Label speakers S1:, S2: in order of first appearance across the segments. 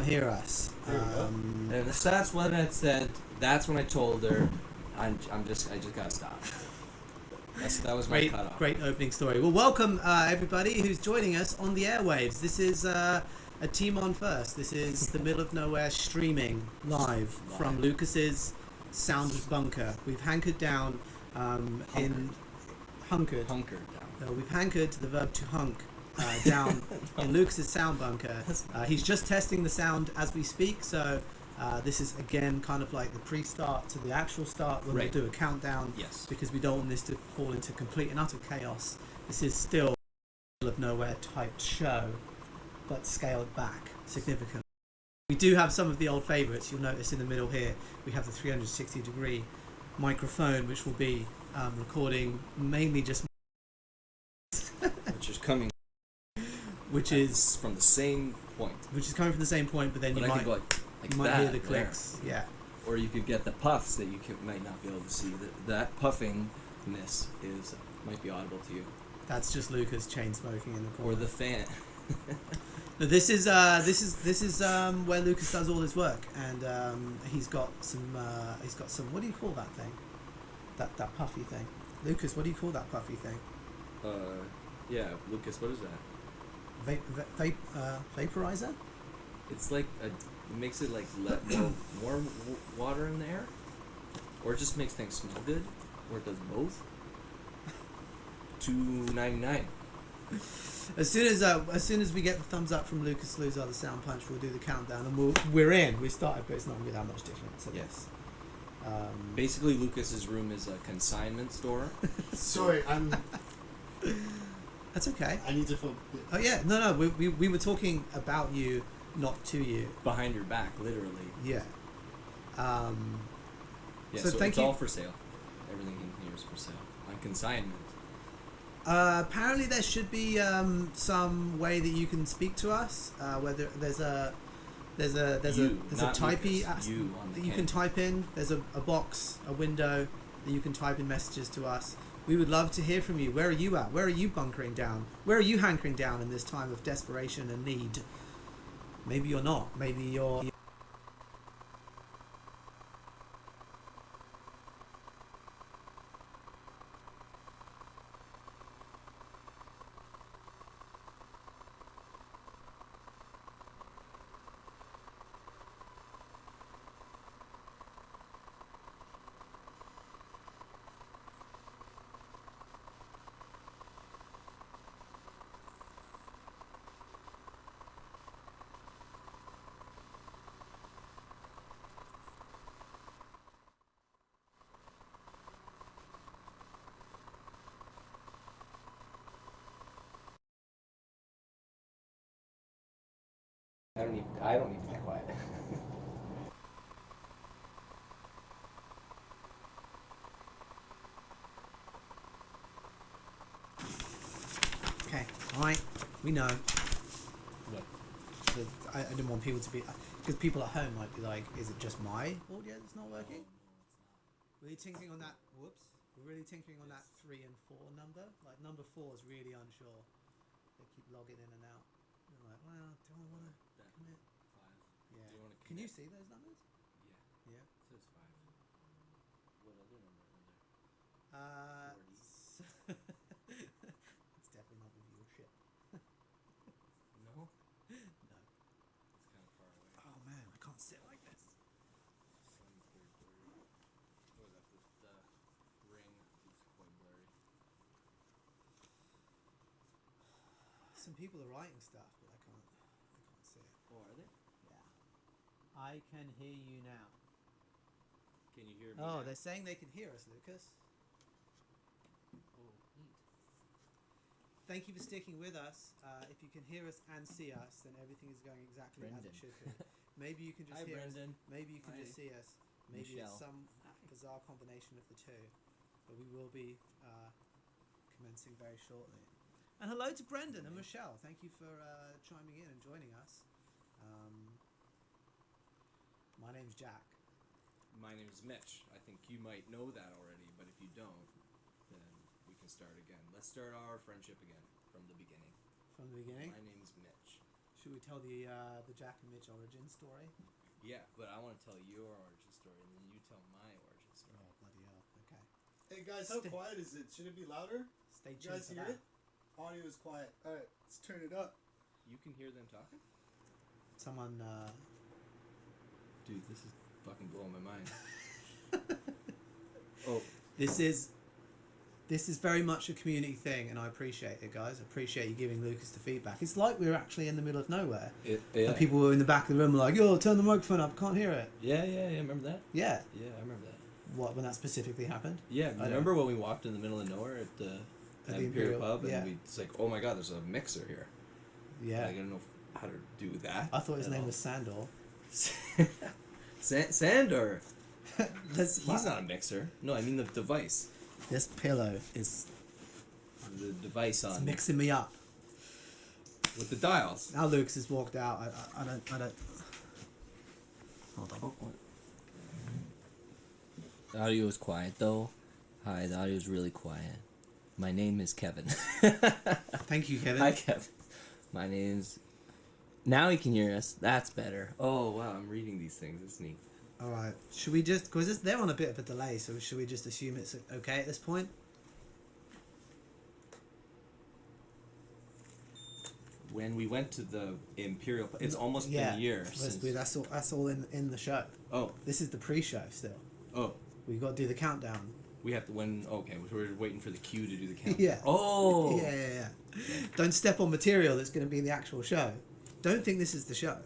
S1: Hear us.
S2: And that's when it said. That's when I told her, I just gotta stop. That was my
S1: Great,
S2: cutoff.
S1: great opening story. Well, welcome everybody who's joining us on the airwaves. This is a Team on First. This is the middle of nowhere streaming live from Lucas's sound bunker. We've hunkered down hunkered. We've hankered to the verb to hunk. Down in Lucas's sound bunker. He's just testing the sound as we speak, so this is again kind of like the pre-start to the actual start when
S2: Right.
S1: we'll do a countdown.
S2: Yes.
S1: Because we don't want this to fall into complete and utter chaos. This is still a middle of nowhere type show, but scaled back significantly. We do have some of the old favourites. You'll notice in the middle here we have the 360-degree microphone, which will be recording mainly just
S2: Which is coming.
S1: which is
S2: from the same point.
S1: which is coming from the same point, but then
S2: But
S1: you
S2: I
S1: might
S2: could go like
S1: you might
S2: that,
S1: hear the clicks. Yeah.
S2: Or you could get the puffs that you might not be able to see. That puffingness might be audible to you.
S1: That's just Lucas chain smoking in the corner.
S2: Or the fan.
S1: No, this is where Lucas does all his work, and he's got some what do you call that thing? That puffy thing. Lucas, what do you call that puffy thing?
S2: Yeah, Lucas, what is that?
S1: Vaporizer?
S2: It's like it makes it like let more water in the air, or it just makes things smell good, or it does both. $2.99.
S1: As soon as we get the thumbs up from Lucas Luzar, the Sound Punch, we'll do the countdown, and we're in. We started, but it's not going to be that much different. So
S2: Yes. Basically, Lucas's room is a consignment store.
S3: Sorry,
S1: That's okay.
S3: I need to feel.
S1: Oh yeah, no. We were talking about you, not to you.
S2: Behind your back, literally.
S1: Yeah.
S2: Yeah,
S1: So
S2: so
S1: thank
S2: it's
S1: you.
S2: all for sale. Everything in here is for sale on consignment.
S1: Apparently, there should be some way that you can speak to us. Whether there's a
S2: not
S1: typey
S2: Lucas, you on the
S1: that you can type in. There's a box, a window that you can type in messages to us. We would love to hear from you. Where are you at? Where are you bunkering down? Where are you hankering down in this time of desperation and need? Maybe you're not. Maybe you're.
S2: I don't need to be quiet.
S1: Okay. All right. We know.
S2: What?
S1: I didn't want people to be, because people at home might be like, is it just my audio that's not working? Really tinkering on that. Whoops. We're really tinkering on that 3 and 4 number. Like number 4 is really unsure. They keep logging in and out. They're like, well, do I want to commit?
S2: 5.
S1: Yeah.
S2: Do you wanna
S1: Can you
S2: commit?
S1: see those numbers?
S2: Yeah.
S1: Yeah.
S2: It says 5. What other number are there?
S1: It's definitely not the viewership.
S2: No?
S1: No.
S2: It's kind of far away.
S1: Oh man, I can't sit like this.
S2: Sun's very blurry. Oh, the ring is quite blurry.
S1: Some people are writing stuff, but I can't see it.
S2: Oh, are they?
S1: Yeah. I can hear you now.
S2: Can you hear me?
S1: Oh,
S2: now?
S1: they're saying they can hear us, Lucas.
S2: Oh, neat.
S1: Thank you for sticking with us. If you can hear us and see us, then everything is going exactly as it should be. Maybe you can just
S2: Hi,
S1: hear
S2: Brendan.
S1: us. Maybe you can just see us. Maybe
S2: Michelle.
S1: it's some bizarre combination of the two. But we will be commencing very shortly. And hello to Brendan and Michelle. Thank you for chiming in and joining us. My name's Jack.
S2: My name is Mitch. I think you might know that already, but if you don't, then we can start again. Let's start our friendship again from the beginning.
S1: From the beginning?
S2: My name's Mitch.
S1: Should we tell the Jack and Mitch origin story?
S2: Yeah, but I want to tell your origin story, and then you tell my origin story.
S1: Oh, bloody hell. Okay.
S3: Hey guys, how quiet is it? Should it be louder?
S1: Stay tuned
S3: You guys
S1: for
S3: hear
S1: that.
S3: it? Audio is quiet. Alright, let's turn it up.
S2: You can hear them talking?
S1: Someone,
S2: Dude, this is fucking blowing my mind. Oh.
S1: This is very much a community thing, and I appreciate it, guys. I appreciate you giving Lucas the feedback. It's like we were actually in the middle of nowhere.
S2: Yeah.
S1: And people were in the back of the room like, yo, turn the microphone up, can't hear it.
S2: Yeah, remember that?
S1: Yeah.
S2: Yeah, I remember that.
S1: What, when that specifically happened?
S2: Yeah, remember when we walked in the middle of nowhere at the Imperial Pub, and
S1: yeah.
S2: it's like, oh my god, there's a mixer here.
S1: Yeah.
S2: I don't know how to do that.
S1: I thought his
S2: at
S1: name
S2: all.
S1: was Sandor.
S2: Sandor.
S1: He's
S2: He's not a mixer. No, I mean the device.
S1: This pillow is
S2: The device
S1: it's
S2: on
S1: mixing me up.
S2: with the dials.
S1: Now Lucas has walked out. I don't. Hold on.
S2: The audio is quiet though. Hi, the audio is really quiet. My name is Kevin.
S1: Thank you, Kevin.
S2: Hi, Kevin. My name's. Now he can hear us. That's better. Oh wow, I'm reading these things. It's neat.
S1: All right. Should we just, because they're on a bit of a delay, so should we just assume it's okay at this point?
S2: When we went to the Imperial, it's almost
S1: Yeah.
S2: been a year
S1: Let's
S2: since.
S1: do- That's all in the show.
S2: Oh,
S1: This is the pre-show still.
S2: oh.
S1: We've got to do the countdown.
S2: We have to when. Okay, we're waiting for the cue to do the count.
S1: Yeah.
S2: Oh.
S1: Yeah. Don't step on material that's going to be in the actual show. Don't think this is the show.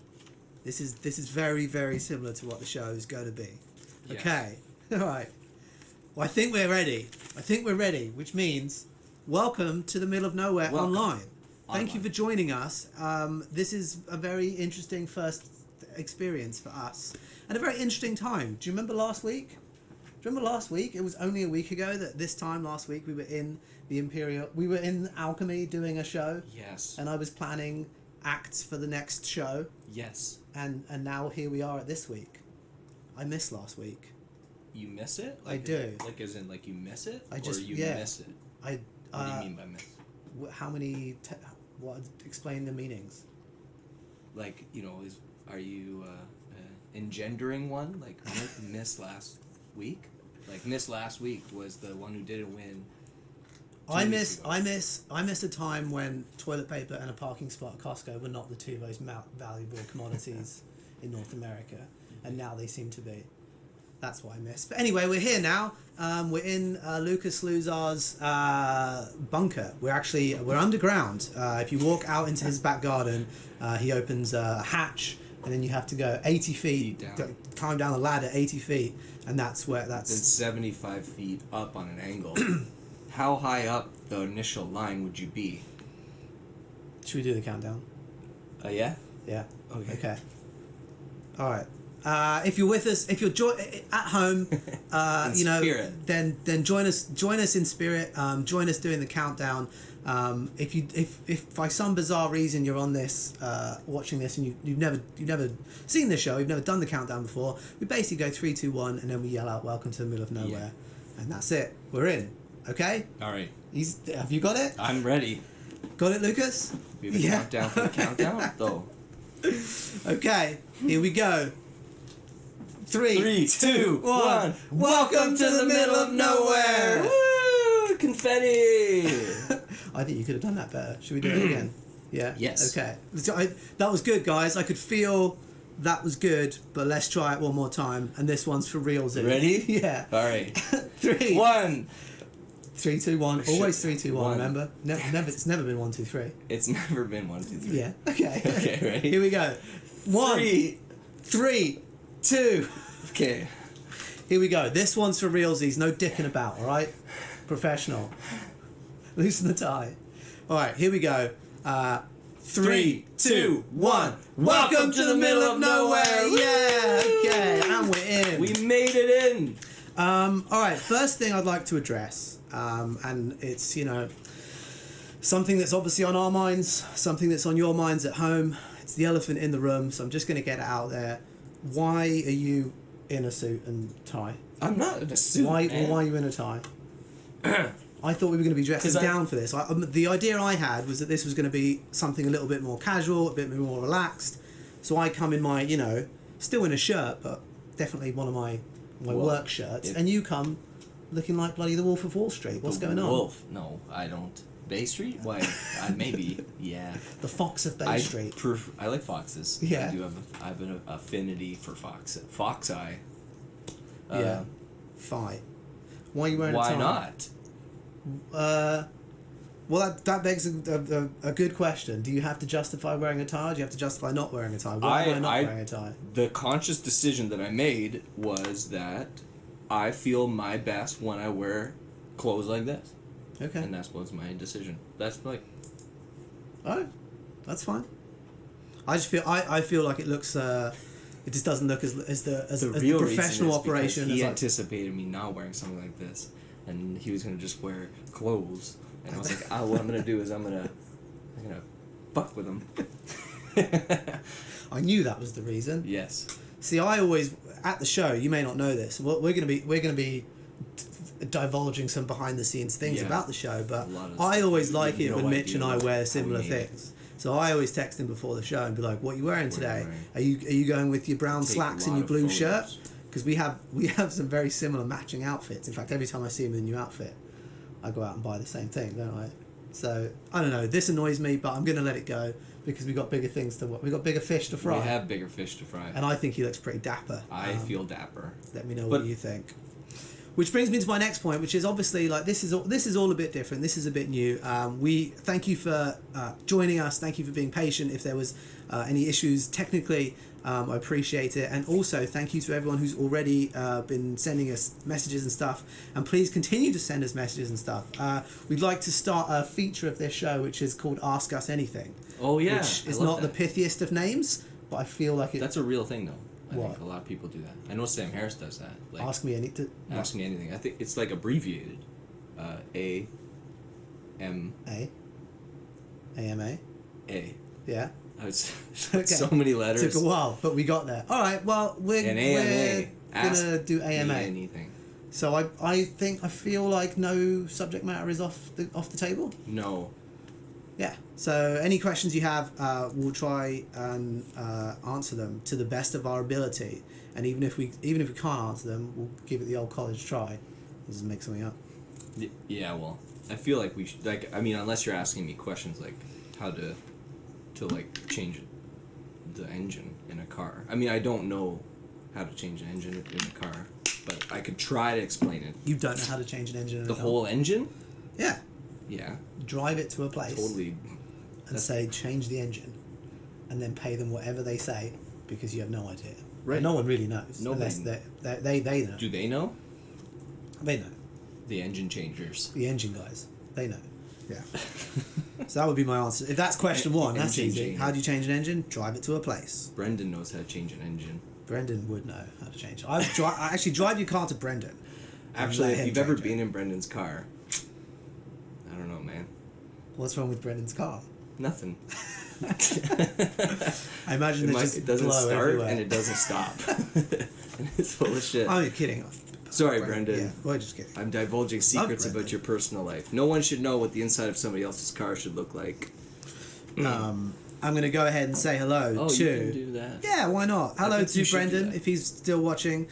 S1: This is very, very similar to what the show is going to be.
S2: Yes.
S1: Okay. All right. Well, I think we're ready. Which means, welcome to the middle of nowhere
S2: Welcome.
S1: online. Thank you
S2: Online.
S1: for joining us. This is a very interesting first experience for us, and a very interesting time. Do you remember last week? It was only a week ago that this time last week we were in the Imperial. We were in Alchemy doing a show,
S2: Yes.
S1: and I was planning acts for the next show,
S2: Yes.
S1: and now here we are at this week. I missed last week.
S2: You miss it?
S1: I do.
S2: Like as in like you miss it?
S1: I just-
S2: or you
S1: yeah.
S2: miss it?
S1: I.
S2: What do you mean by miss?
S1: How many? What? Explain the meanings.
S2: Like, are you engendering one? Like miss last week? Like miss last week was the one who didn't win.
S1: I
S2: 2
S1: miss
S2: weeks ago.
S1: I miss a time when toilet paper and a parking spot at Costco were not the two most valuable commodities in North America, and now they seem to be. That's what I miss. But anyway, we're here now. We're in Lucas Luzar's bunker. We're underground. If you walk out into his back garden, he opens a hatch, and then you have to go 80 feet,
S2: down.
S1: climb down the ladder 80 feet, and that's
S2: Then 75 feet up on an angle. How high up the initial line would you be?
S1: Should we do the countdown?
S2: Yeah?
S1: Yeah.
S2: Okay.
S1: All right. If you're with us, if you're at home,
S2: In spirit.
S1: then join us in spirit. Join us doing the countdown. If by some bizarre reason you're on this, watching this, and you've never seen this show, you've never done the countdown before, we basically go 3, 2, 1, and then we yell out "Welcome to the middle of nowhere," and that's it. We're in. Okay.
S2: All right.
S1: Have you got it?
S2: I'm ready.
S1: Got it, Lucas?
S2: We have a countdown for the countdown, though.
S1: Okay. Here we go. 3,
S2: 2,
S1: 1. Welcome to the middle of nowhere.
S2: Woo! Confetti!
S1: I think you could have done that better. Should we do it again? Yeah?
S2: Yes.
S1: Okay. That was good, guys. I could feel that was good, but let's try it one more time. And this one's for real, Zoo.
S2: Ready?
S1: Yeah.
S2: All right.
S1: 3,
S2: 1.
S1: 3, 2, 1.
S2: Shit.
S1: Always 3, 2, 1,
S2: One.
S1: remember? Never. It's never been 1, 2, 3.
S2: It's never been 1, 2, 3.
S1: Yeah. Okay.
S2: Okay, ready?
S1: Here we go. 1,
S2: 3.
S1: 3, 2.
S2: Okay.
S1: Here we go. This one's for realsies. No dicking about, all right? Professional. Loosen the tie. All right, here we go. 3, 2, 1. Welcome to the middle of nowhere. Yeah. Okay, and we're in.
S2: We made it in.
S1: All right. First thing I'd like to address, and it's something that's obviously on our minds, something that's on your minds at home. It's the elephant in the room. So I'm just going to get it out there. Why are you in a suit and tie?
S2: I'm not in a suit.
S1: Why
S2: man.
S1: are you in a tie? I thought we were going to be dressing
S2: 'Cause
S1: down for this. The idea I had was that this was going to be something a little bit more casual, a bit more relaxed. So I come in my, still in a shirt, but definitely one of my
S2: Well,
S1: work shirts,
S2: if-
S1: and you come looking like bloody the Wolf of Wall Street. What's
S2: The
S1: going on?
S2: Wolf? No, I don't. Bay Street? Why? Maybe. Yeah.
S1: The Fox of Bay Street.
S2: I like foxes.
S1: Yeah.
S2: I have an affinity for fox eye.
S1: Yeah. Fine. Why are you wearing a tie?
S2: Why not?
S1: Well, that begs a good question. Do you have to justify wearing a tie? Or do you have to justify not wearing a tie? Why am I not wearing a tie?
S2: The conscious decision that I made was that I feel my best when I wear clothes like this.
S1: Okay.
S2: And that was my decision. That's like,
S1: Alright, that's fine. I just feel I feel like it looks it just doesn't look as
S2: the
S1: the
S2: real
S1: professional
S2: reason is
S1: operation
S2: because he
S1: as like,
S2: anticipated me not wearing something like this, and he was gonna just wear clothes, and I was like, what I'm gonna do is I'm gonna fuck with him.
S1: I knew that was the reason.
S2: Yes.
S1: See, I always at the show. You may not know this. We're gonna be divulging some behind the scenes things
S2: Yeah.
S1: about the show, but
S2: A lot of
S1: I always
S2: stuff.
S1: like
S2: You
S1: it
S2: have
S1: when
S2: no
S1: Mitch and I
S2: idea
S1: wear
S2: how
S1: similar
S2: we made it.
S1: things. So I always text him before the show and be like, "What are you wearing today?
S2: What are you
S1: Are you going with your brown
S2: Take a
S1: slacks and
S2: lot
S1: your
S2: of
S1: blue
S2: photos.
S1: shirt?" Because we have some very similar matching outfits. In fact, every time I see him in a new outfit, I go out and buy the same thing, don't I? So I don't know. This annoys me, but I'm gonna let it go because we got bigger things to. We got bigger fish to fry.
S2: We have bigger fish to fry.
S1: And I think he looks pretty dapper.
S2: I feel dapper.
S1: Let me know
S2: But-
S1: what you think. Which brings me to my next point, which is obviously like this is all a bit different. This is a bit new. We thank you for joining us. Thank you for being patient. If there was any issues technically, I appreciate it. And also thank you to everyone who's already been sending us messages and stuff. And please continue to send us messages and stuff. We'd like to start a feature of this show, which is called Ask Us Anything.
S2: Oh yeah.
S1: Which
S2: I
S1: is
S2: love
S1: not
S2: that.
S1: the pithiest of names, but I feel like it.
S2: That's a real thing though. I
S1: What?
S2: think a lot of people do that. I know Sam Harris does that. Like,
S1: Ask me anything.
S2: ask me anything. I think it's like abbreviated. A. M.
S1: AMA.
S2: A.
S1: Yeah.
S2: It's
S1: Okay.
S2: so many letters.
S1: Took a while, but we got there. All right. Well, we're
S2: And AMA. Ask
S1: gonna do
S2: me
S1: AMA.
S2: anything.
S1: So I feel like no subject matter is off the table.
S2: No.
S1: Yeah. So any questions you have, we'll try and answer them to the best of our ability. And even if we can't answer them, we'll give it the old college try. Just make something up.
S2: Yeah. Well, I feel like we should. Like, I mean, unless you're asking me questions like how to like change the engine in a car. I mean, I don't know how to change an engine in a car, but I could try to explain it.
S1: You don't know how to change an engine. in
S2: The
S1: a car.
S2: whole engine?
S1: Yeah.
S2: Yeah.
S1: Drive it to a place.
S2: Totally.
S1: And say change the engine, and then pay them whatever they say because you have no idea.
S2: Right.
S1: And no one really knows.
S2: Nobody-
S1: Unless they know.
S2: Do they know?
S1: They know.
S2: The engine changers.
S1: The engine guys. They know. Yeah. So that would be my answer. If that's question one, that's
S2: Engine
S1: easy.
S2: changer.
S1: How do you change an engine? Drive it to a place.
S2: Brendan knows how to change an engine.
S1: Brendan would know how to change it. I actually drive your car to Brendan.
S2: Actually,
S1: let
S2: if
S1: him
S2: you've ever
S1: change it.
S2: been in Brendan's car, I don't know, man.
S1: What's wrong with Brendan's car?
S2: Nothing.
S1: I imagine
S2: It doesn't
S1: blow
S2: start
S1: everywhere.
S2: and it doesn't stop. And it's full of shit.
S1: I'm kidding.
S2: Sorry, Brendan.
S1: Yeah, we're just kidding.
S2: I'm divulging secrets
S1: Brendan.
S2: about your personal life. No one should know what the inside of somebody else's car should look like.
S1: I'm going to go ahead and say hello
S2: Oh,
S1: to...
S2: you can do that.
S1: Yeah, why not? Hello
S2: think you
S1: to
S2: should do
S1: Brendan,
S2: that.
S1: if he's still watching.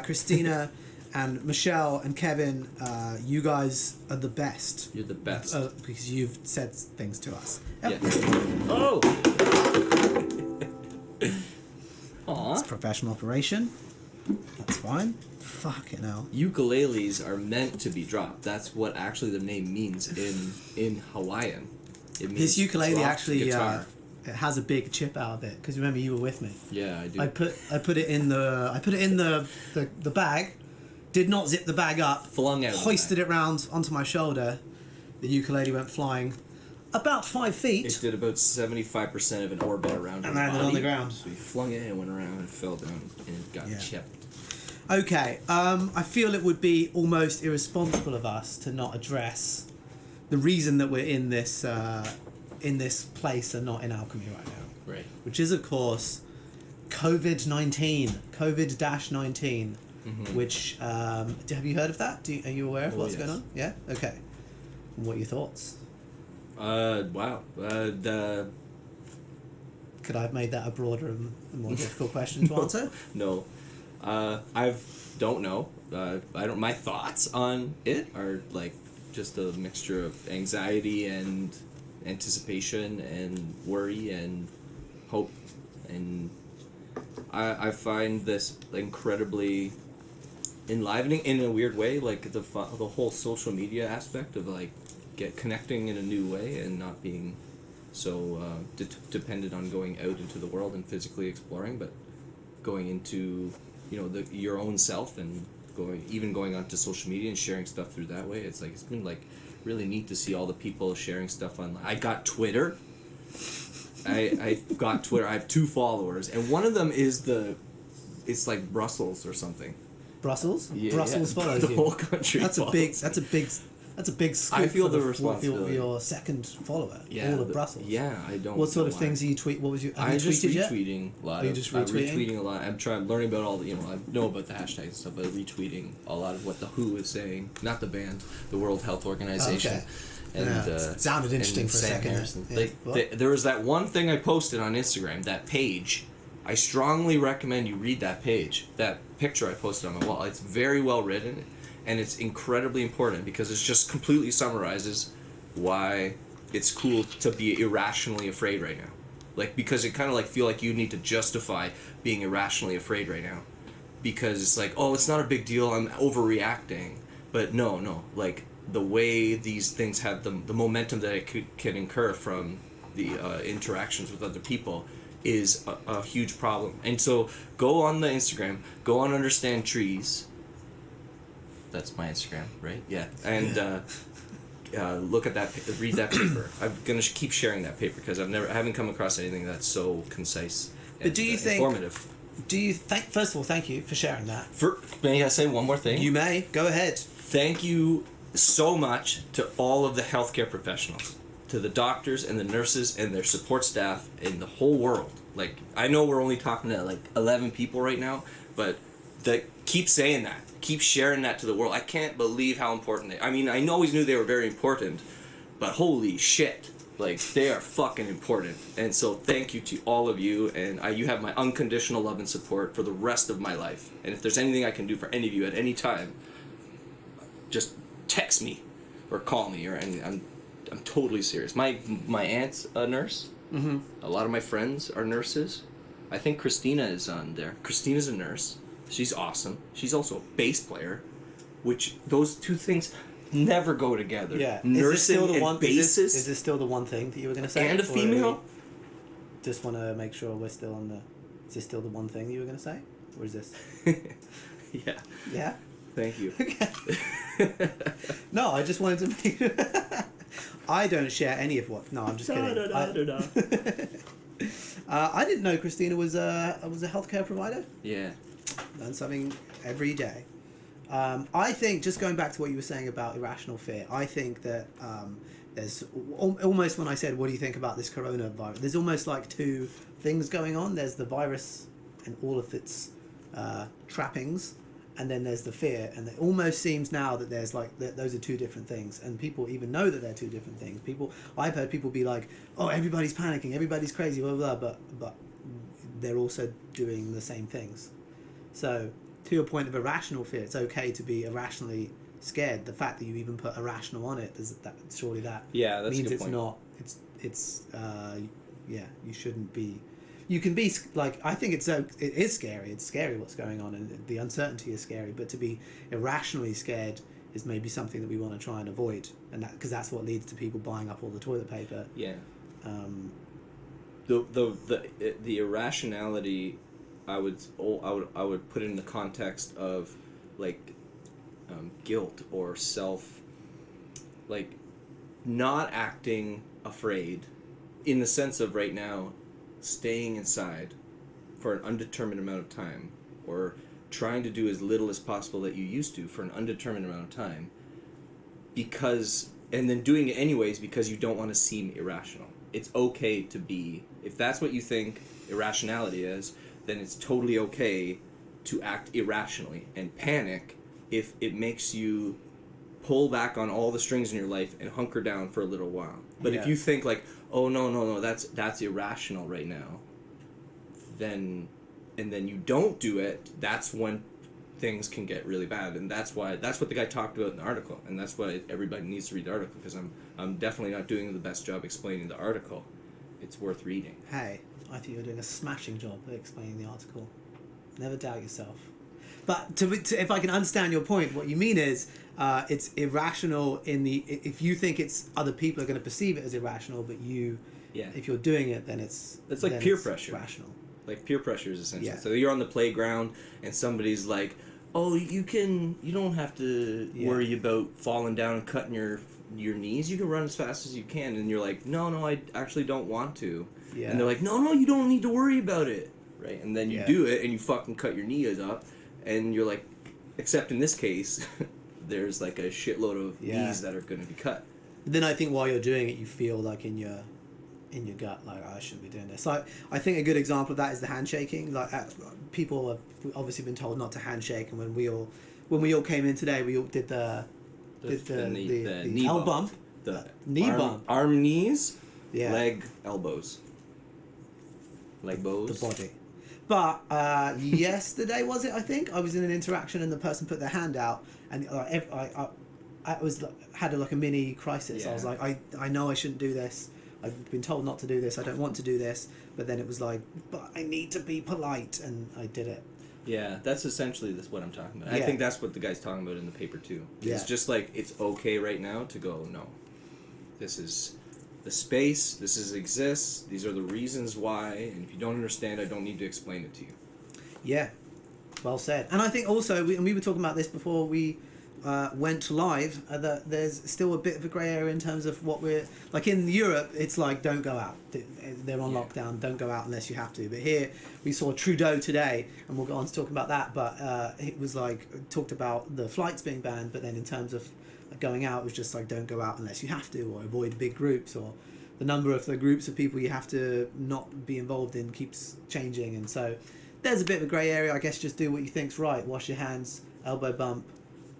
S1: Christina and Michelle and Kevin, you guys are the best.
S2: You're the best.
S1: Because you've said things to us.
S2: Yeah. Oh! Aw.
S1: It's a professional operation. That's fine. Fucking hell.
S2: Ukuleles are meant to be dropped. That's what actually the name means in Hawaiian. It means
S1: His ukulele
S2: dropped
S1: actually
S2: guitar.
S1: it has a big chip out of it because remember you were with me.
S2: Yeah, I do.
S1: I put it in the bag, did not zip the bag up,
S2: Flung out of the
S1: hoisted
S2: bag.
S1: it round onto my shoulder. The ukulele went flying about 5 feet.
S2: It did about 75% of an orbit around
S1: And
S2: his
S1: landed
S2: body.
S1: on the ground.
S2: So he flung it and went around and fell down and it got
S1: Yeah.
S2: chipped.
S1: Okay, I feel it would be almost irresponsible of us to not address the reason that we're in this place and not in Alchemy right now,
S2: Right.
S1: which is of course COVID-19, COVID-19, which have you heard of that? Are you aware of
S2: Oh,
S1: what's
S2: yes.
S1: going on? Yeah. Okay. What are your thoughts?
S2: Wow.
S1: Could I have made that a broader and more difficult question to answer?
S2: No. Don't know. I don't. My thoughts on it are like just a mixture of anxiety and anticipation and worry and hope, and I find this incredibly enlivening in a weird way. Like the whole social media aspect of like connecting in a new way and not being so dependent on going out into the world and physically exploring, but going into your own self and going onto social media and sharing stuff through that way. It's been like really neat to see all the people sharing stuff online. I got Twitter. I got Twitter. I have 2 followers, and one of them is it's like Brussels or something.
S1: Brussels?
S2: Yeah,
S1: Brussels follows
S2: the
S1: you.
S2: whole country.
S1: That's a big scoop.
S2: I feel
S1: for
S2: the responsibility.
S1: Your second follower.
S2: Yeah,
S1: All of Brussels.
S2: Yeah, I don't.
S1: What sort
S2: know
S1: of things
S2: why.
S1: do you tweet? What was you? Have
S2: I'm
S1: you
S2: just
S1: tweeted yet?
S2: retweeting a lot.
S1: Are you
S2: of,
S1: just
S2: I'm
S1: retweeting?
S2: retweeting a lot. I'm learning about all the. I know about the hashtags and stuff, but retweeting a lot of what the WHO is saying. Not the band, the World Health Organization.
S1: Okay.
S2: And,
S1: It sounded interesting
S2: and
S1: for a
S2: Sam
S1: second.
S2: Harrison.
S1: Yeah.
S2: There was that one thing I posted on Instagram. That page. I strongly recommend you read that page. That picture I posted on my wall. It's very well written, and it's incredibly important because it just completely summarizes why it's cool to be irrationally afraid right now. Like, because it kind of like feel like you need to justify being irrationally afraid right now, because it's like, oh, it's not a big deal, I'm overreacting. But no, like the way these things have the momentum that it can incur from the interactions with other people is a huge problem. And so go on the Instagram, go on Understand Trees. That's my Instagram, right? Yeah. And look at that, read that paper. I'm gonna keep sharing that paper because I haven't come across anything that's so concise.
S1: But do you think?
S2: Informative?
S1: Do you think? First of all, thank you for sharing that.
S2: May I say one more thing?
S1: You may go ahead.
S2: Thank you so much to all of the healthcare professionals, to the doctors and the nurses and their support staff in the whole world. Like, I know we're only talking to like 11 people right now, but keep saying that. Keep sharing that to the world. I can't believe how important I mean, I always knew they were very important, but holy shit. Like, they are fucking important. And so thank you to all of you, and you have my unconditional love and support for the rest of my life. And if there's anything I can do for any of you at any time, just text me or call me, I'm totally serious. My aunt's a nurse.
S1: Mm-hmm.
S2: A lot of my friends are nurses. I think Christina is on there. Christina's a nurse. She's awesome. She's also a bass player, which those two things never go together.
S1: Yeah.
S2: Nursing and bassist.
S1: Is this still the one thing that you were going to say?
S2: And a
S1: Or
S2: female?
S1: Just want to make sure we're still on the. Is this still the one thing that you were going to say, or is this?
S2: Yeah.
S1: Yeah.
S2: Thank you.
S1: No, I just wanted to make. I don't share any of what. No, I'm just kidding. I didn't know Christina was a healthcare provider.
S2: Yeah.
S1: Learn something every day. I think, just going back to what you were saying about irrational fear, I think that there's almost, when I said, what do you think about this coronavirus, there's almost like 2 things going on. There's the virus and all of its trappings, and then there's the fear. And it almost seems now that there's like, those are 2 different things, and people even know that they're 2 different things. I've heard people be like, oh, everybody's panicking, everybody's crazy, blah, blah, blah, but they're also doing the same things. So, to your point of irrational fear, it's okay to be irrationally scared. The fact that you even put irrational on it, surely that
S2: Yeah, that's
S1: means
S2: a good
S1: it's
S2: point.
S1: not. You shouldn't be. You can be like, I think it is scary. It's scary what's going on, and the uncertainty is scary. But to be irrationally scared is maybe something that we want to try and avoid, and because that's what leads to people buying up all the toilet paper.
S2: Yeah.
S1: Um,
S2: The irrationality, I would put it in the context of like guilt or self, like not acting afraid, in the sense of right now staying inside for an undetermined amount of time, or trying to do as little as possible that you used to for an undetermined amount of time, and then doing it anyways because you don't want to seem irrational. It's okay to be, if that's what you think irrationality is, then it's totally okay to act irrationally and panic if it makes you pull back on all the strings in your life and hunker down for a little while. But if
S1: Yeah.
S2: you think like, oh no, that's irrational right now, then you don't do it, that's when things can get really bad. And that's what the guy talked about in the article, and that's why everybody needs to read the article, because I'm definitely not doing the best job explaining the article. It's worth reading.
S1: Hey, I think you're doing a smashing job at explaining the article. Never doubt yourself. But if I can understand your point, what you mean is it's irrational if you think it's other people are going to perceive it as irrational, but if you're doing it, then it's
S2: like peer pressure.
S1: Rational.
S2: Like peer pressure is essential.
S1: Yeah.
S2: So you're on the playground and somebody's like, "Oh, you don't have to worry about falling down and cutting your knees. You can run as fast as you can." And you're like, "No, I actually don't want to."
S1: Yeah.
S2: And they're like, "No, you don't need to worry about it." Right? And then you
S1: Yeah.
S2: do it and you fucking cut your knees up, and you're like, except in this case, there's like a shitload of knees that are going to be cut.
S1: Then I think while you're doing it, you feel like in your gut, like, I shouldn't be doing this. Like, I think a good example of that is the handshaking. Like, people have obviously been told not to handshake, and when we all came in today, we all did the
S2: knee
S1: elbow bump,
S2: the
S1: knee bump,
S2: arm, knees,
S1: yeah,
S2: leg, elbows, leg bows,
S1: the body. But yesterday, was it? I think I was in an interaction, and the person put their hand out, and I had a mini crisis.
S2: Yeah.
S1: I was like, I know I shouldn't do this. I've been told not to do this. I don't want to do this. But then it was like, but I need to be polite, and I did it.
S2: Yeah, that's essentially what I'm talking about.
S1: Yeah.
S2: I think that's what the guy's talking about in the paper too. It's
S1: Yeah.
S2: just like, it's okay right now to go, no, this is the space, exists, these are the reasons why, and if you don't understand, I don't need to explain it to you.
S1: Yeah, well said. And I think also, we were talking about this before we went live, that there's still a bit of a grey area in terms of what we're... Like in Europe, it's like, don't go out. They're on lockdown, don't go out unless you have to. But here, we saw Trudeau today, and we'll go on to talk about that, but it was like, talked about the flights being banned, but then in terms of going out, it was just like, don't go out unless you have to, or avoid big groups, or the number of the groups of people you have to not be involved in keeps changing. And so there's a bit of a grey area. I guess just do what you think's right. Wash your hands, elbow bump,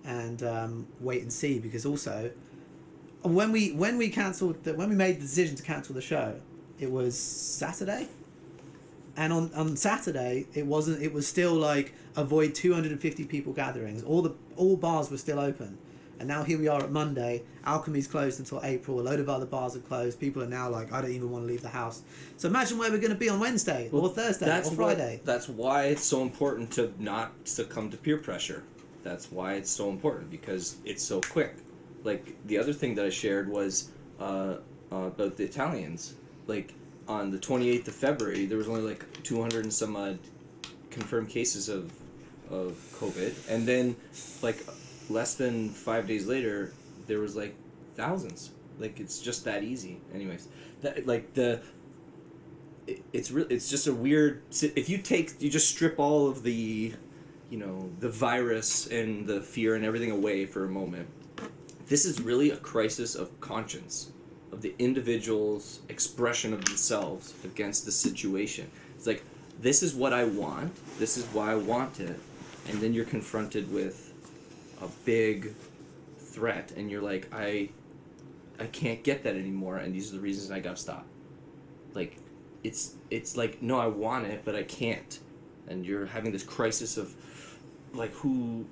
S1: and wait and see. Because also, when we made the decision to cancel the show, it was Saturday, and on Saturday it was still like, avoid 250 people gatherings. All bars were still open. And now here we are at Monday. Alchemy's closed until April. A load of other bars are closed. People are now like, I don't even want to leave the house. So imagine where we're going to be on Wednesday or Thursday or Friday.
S2: That's why it's so important to not succumb to peer pressure. That's why it's so important, because it's so quick. Like, the other thing that I shared was about the Italians. Like, on the 28th of February, there was only like 200 and some odd confirmed cases of COVID. And then, like, less than 5 days later, there was like thousands. Like, it's just that easy. Anyways, it's just a weird. If you just strip all of the, the virus and the fear and everything away for a moment, this is really a crisis of conscience, of the individual's expression of themselves against the situation. It's like, this is what I want. This is why I want it, and then you're confronted with a big threat, and you're like, I can't get that anymore, and these are the reasons I gotta stop. Like, it's like, no, I want it, but I can't, and you're having this crisis of, like, who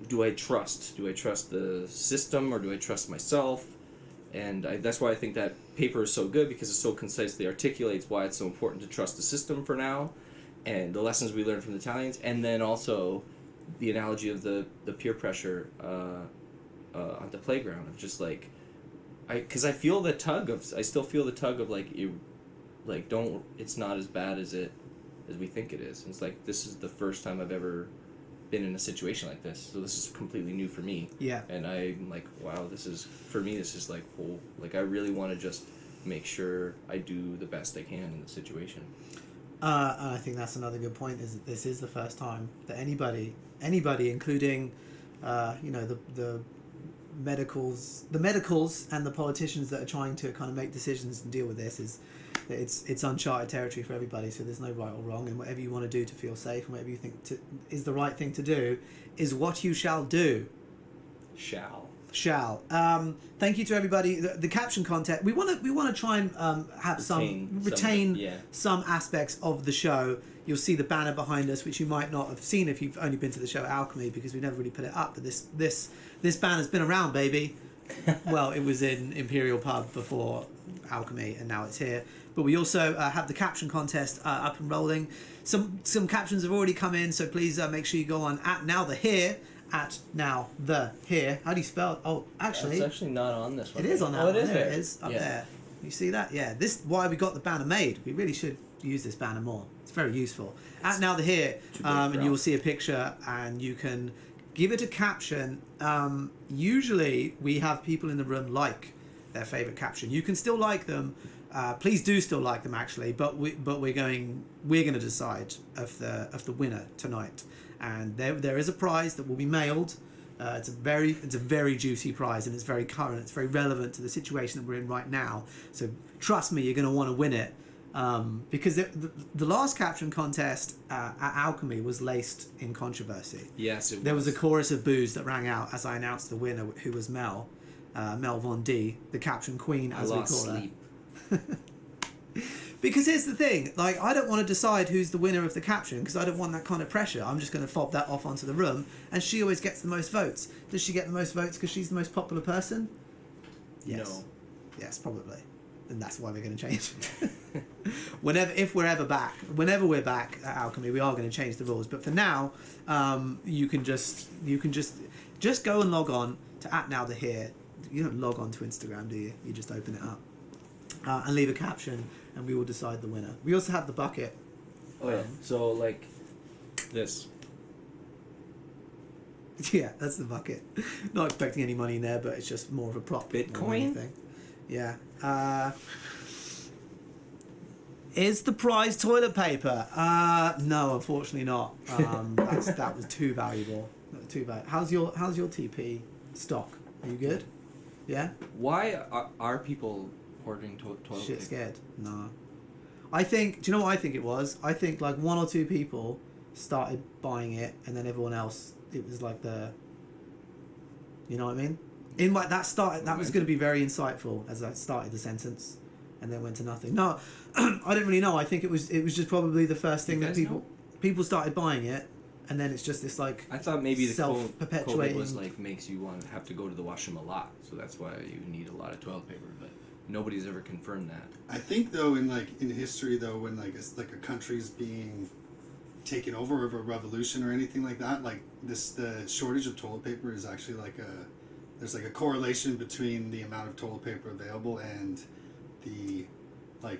S2: do I trust? Do I trust the system, or do I trust myself? And that's why I think that paper is so good, because it so concisely articulates why it's so important to trust the system for now, and the lessons we learned from the Italians, and then also the analogy of the peer pressure on the playground, of just like, because I still feel the tug of like, you, like, don't, it's not as bad as we think it is. And it's like, this is the first time I've ever been in a situation like this, so this is completely new for me.
S1: Yeah.
S2: And I'm like, wow, this is like, oh, like, I really want to just make sure I do the best I can in the situation.
S1: And I think that's another good point, is that this is the first time that anybody, including, the medicals and the politicians that are trying to kind of make decisions and deal with this, is that it's uncharted territory for everybody. So there's no right or wrong, and whatever you want to do to feel safe, and whatever you think is the right thing to do, is what you shall do.
S2: Shall.
S1: shall. Thank you to everybody. The caption content. We want to try and have retain some aspects of the show. You'll see the banner behind us, which you might not have seen if you've only been to the show at Alchemy, because we never really put it up. But this banner's been around, baby. Well, it was in Imperial Pub before Alchemy, and now it's here. But we also have the caption contest up and rolling. Some captions have already come in, so please make sure you go on @NowTheHere. @NowTheHere. How do you spell it? Oh, actually,
S4: it's actually not on this one.
S1: it is on that
S4: Oh,
S1: one.
S4: it is
S1: There
S4: there.
S1: it is up
S4: Yeah.
S1: there. You see that? Yeah. This why we got the banner made. We really should use this banner more. It's very useful. @NowTheHere, and you will see a picture, and you can give it a caption. Usually, we have people in the room like their favorite caption. You can still like them. Please do still like them, actually. But we're going to decide of the winner tonight. And there is a prize that will be mailed. It's a very juicy prize, and it's very current. It's very relevant to the situation that we're in right now. So trust me, you're going to want to win it, because the last caption contest at Alchemy was laced in controversy.
S2: Yes,
S1: There was a chorus of boos that rang out as I announced the winner, who was Mel Von D, the caption queen, as we call her. Because here's the thing, like, I don't want to decide who's the winner of the caption, because I don't want that kind of pressure. I'm just going to fob that off onto the room, and she always gets the most votes. Does she get the most votes because she's the most popular person? Yes.
S2: No.
S1: Yes, probably. And that's why we're going to change. If whenever we're back at Alchemy, we are going to change the rules. But for now, you can just go and log on to @NowTheHere. You don't log on to Instagram, do you? You just open it up and leave a caption, and we will decide the winner. We also have the bucket.
S4: Oh yeah. So like
S2: this.
S1: Yeah, that's the bucket. Not expecting any money in there, but it's just more of a prop. more than
S2: Bitcoin?
S1: anything. Yeah. Is the prize toilet paper? No, unfortunately not. That was too valuable. Too bad. How's your TP stock? Are you good? Yeah.
S2: Why are people hoarding toilet
S1: Shit
S2: paper?
S1: scared. No. I think. Do you know what I think it was? I think like one or two people started buying it, and then everyone else. It was like the. You know what I mean? In my that started. That was going to be very insightful as I started the sentence, and then went to nothing. No, I don't really know. I think it was just probably the first thing
S2: You
S1: that
S2: guys know?
S1: people started buying it, and then it's just this like.
S2: I thought maybe the
S1: Self-perpetuating-
S2: COVID was like makes you have to go to the washroom a lot, so that's why you need a lot of toilet paper. But nobody's ever confirmed that.
S3: I think though in history though, when a country's being taken over of a revolution or anything like that, the shortage of toilet paper is actually there's a correlation between the amount of toilet paper available and the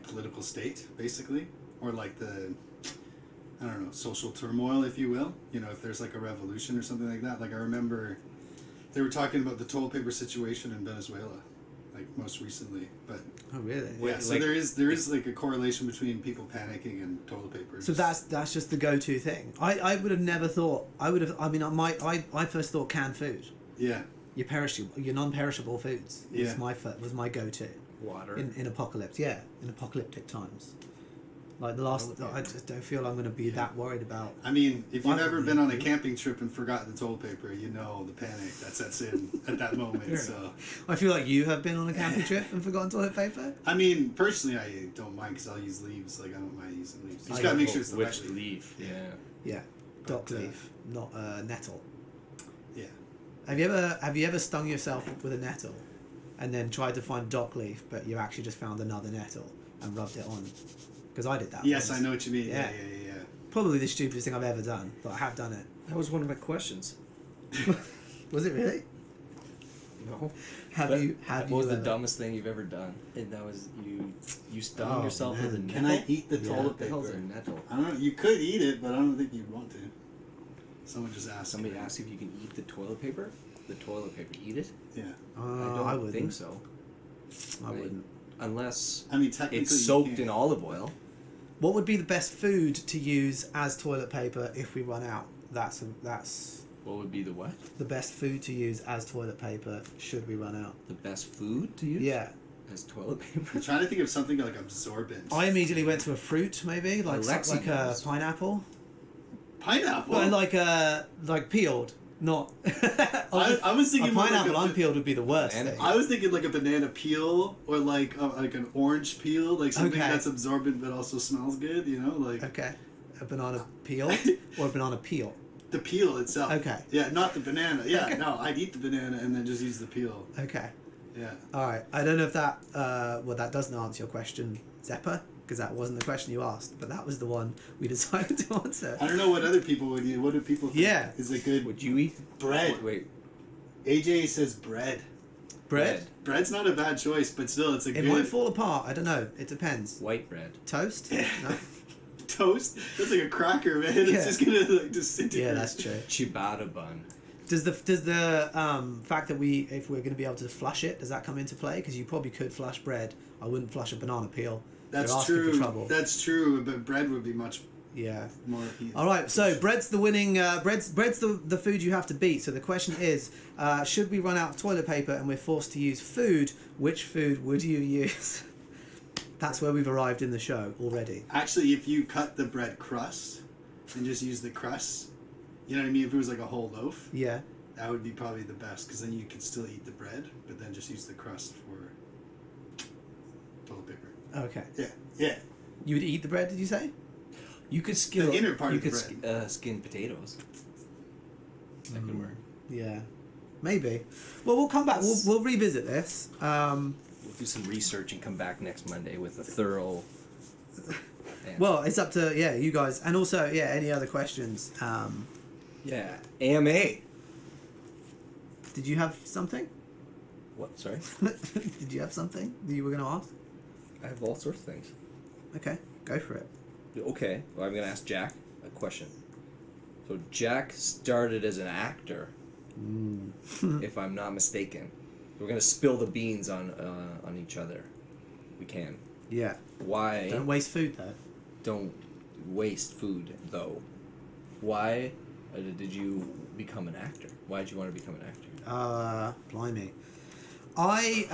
S3: political state, basically, or the I don't know, social turmoil, if you will. You know, if there's a revolution or something like that. I remember they were talking about the toilet paper situation in Venezuela, most recently. But
S1: Oh really?
S3: yeah, so there is a correlation between people panicking and toilet paper.
S1: So that's just the go-to thing. I would have never thought. I first thought canned food.
S3: Yeah.
S1: Your non-perishable foods
S3: Yeah.
S1: was my go-to
S2: Water.
S1: in apocalypse. Yeah, in apocalyptic times. I just don't feel I'm going to be that worried about.
S3: I mean, if you've
S1: Why
S3: ever
S1: would
S3: been
S1: you
S3: on a
S1: do?
S3: camping trip and forgotten the toilet paper, you know the panic that sets in at that moment.
S1: Fair
S3: So,
S1: I feel like you have been on a camping trip and forgotten toilet paper.
S3: I mean, personally, I don't mind because I'll use leaves. I don't mind using leaves. You just
S1: I
S3: gotta
S1: don't
S3: make
S1: know
S3: sure it's the
S2: Which
S3: right leaf.
S2: leaf? Yeah.
S1: Yeah, dock
S3: But,
S1: leaf, not nettle.
S3: Yeah.
S1: Have you ever stung yourself with a nettle, and then tried to find dock leaf, but you actually just found another nettle and rubbed it on? Because I did that.
S3: Yes,
S1: once.
S3: I know what you mean.
S1: Yeah.
S3: Yeah.
S1: Probably the stupidest thing I've ever done, but I have done it.
S2: That was one of my questions.
S1: Was it really?
S2: No.
S1: Have
S2: But
S1: you
S2: What was the
S1: ever-
S2: dumbest thing you've ever done?
S4: and that was you stung
S1: Oh,
S4: yourself with a
S1: man.
S4: nettle.
S3: Can I eat the
S1: Yeah.
S3: toilet
S2: What the hell's
S3: paper?
S2: a nettle?
S3: I don't know. You could eat it, but I don't think you'd want to. Someone just asked.
S2: Somebody asked if you can eat the toilet paper. The toilet paper, eat it?
S3: Yeah.
S2: I don't
S1: wouldn't.
S2: think so.
S1: I wouldn't.
S2: Unless
S3: I mean, technically,
S2: it's
S3: you
S2: soaked
S3: can't.
S2: in olive oil.
S1: What would be the best food to use as toilet paper if we run out? That's
S2: What would be the what?
S1: the best food to use as toilet paper should we run out.
S2: The best food to use?
S1: Yeah.
S2: As toilet
S3: I'm
S2: paper?
S3: trying to think of something absorbent.
S1: I immediately went to a fruit, maybe like
S2: Alexi
S1: a
S2: knows.
S1: pineapple,
S3: Pineapple.
S1: but like peeled. Not.
S3: I was thinking
S1: a
S3: more
S1: pineapple
S3: like a,
S1: unpeeled would be the worst
S2: Banana
S1: thing.
S3: I was thinking like a banana peel or like an orange peel, like something
S1: Okay.
S3: that's absorbent but also smells good. You know, like
S1: Okay. A banana peeled or a banana peel?
S3: the peel itself.
S1: Okay.
S3: Yeah, not the banana. Yeah,
S1: Okay.
S3: no, I'd eat the banana and then just use the peel.
S1: Okay.
S3: Yeah.
S1: All right. I don't know if that that doesn't answer your question, Zeppa, because that wasn't the question you asked, but that was the one we decided to answer.
S3: I don't know what other people would eat. What do people think?
S1: Yeah.
S3: Is it good?
S2: Would you eat
S3: Bread.
S2: Wait,
S3: AJ says bread.
S1: Bread?
S3: Bread's not a bad choice, but still, it's a
S1: It
S3: good
S1: might fall apart. I don't know. It depends.
S2: white bread.
S1: Toast? No.
S3: toast. That's like a cracker, man.
S1: Yeah.
S3: It's just gonna like disintegrate.
S1: Yeah, that's true.
S2: Ciabatta bun.
S1: Does the fact that if we're going to be able to flush it, does that come into play? Because you probably could flush bread. I wouldn't flush a banana peel.
S3: That's
S1: You're asking
S3: true.
S1: for trouble.
S3: That's true, but bread would be much
S1: Yeah.
S3: more.
S1: All right. So bread's the winning. Bread's the food you have to beat. So the question is, should we run out of toilet paper and we're forced to use food? Which food would you use? That's where we've arrived in the show already.
S3: Actually, if you cut the bread crust and just use the crust, you know what I mean? If it was like a whole loaf,
S1: Yeah.
S3: that would be probably the best because then you could still eat the bread, but then just use the crust for toilet paper.
S1: Okay.
S3: Yeah, yeah.
S1: You would eat the bread? Did you say?
S2: You could skin
S3: The inner part
S2: You
S3: of the
S2: could skin potatoes. That could work.
S1: Yeah. Maybe. Well, we'll come back. We'll revisit this.
S2: We'll do some research and come back next Monday with a thorough.
S1: Well, it's up to you guys, and also any other questions.
S2: Yeah, AMA.
S1: Did you have something?
S2: What? Sorry,
S1: Did you have something that you were going to ask?
S2: I have all sorts of things.
S1: Okay, go for it.
S2: Okay, well, I'm gonna ask Jack a question. So Jack started as an actor, if I'm not mistaken. We're gonna spill the beans on each other. We can.
S1: Yeah.
S2: Why?
S1: Don't waste food though.
S2: Don't waste food, though. Why did you become an actor? Why did you want to become an actor?
S1: Blimey. I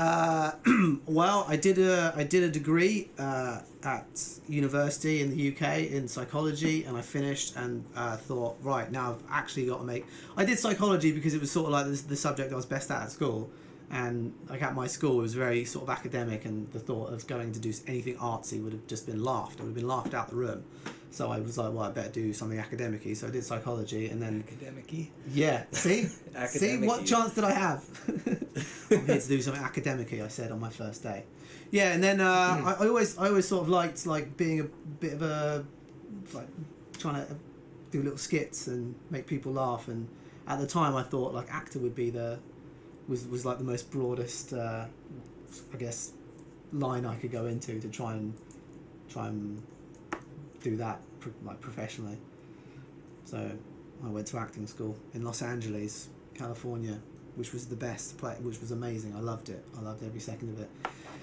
S1: I did a degree at university in the UK in psychology, and I finished and thought, right, now I've actually got to make. I did psychology because it was sort of like the subject I was best at school, and like at my school it was very sort of academic, and the thought of going to do anything artsy would have just been laughed. I would have been laughed out the room. So I was like, well, I better do something academic-y. So I did psychology, and then
S2: Academic-y?
S1: yeah, see, what
S2: Academic-y.
S1: chance did I have? I'm here to do something academic-y, I said on my first day. Yeah, and then I always sort of liked like being a bit of a like trying to do little skits and make people laugh. And at the time, I thought like actor would be was like the most broadest, I guess, line I could go into to try and do that like professionally. So I went to acting school in Los Angeles, California, which was the best play, which was amazing. I loved it. I loved every second of it.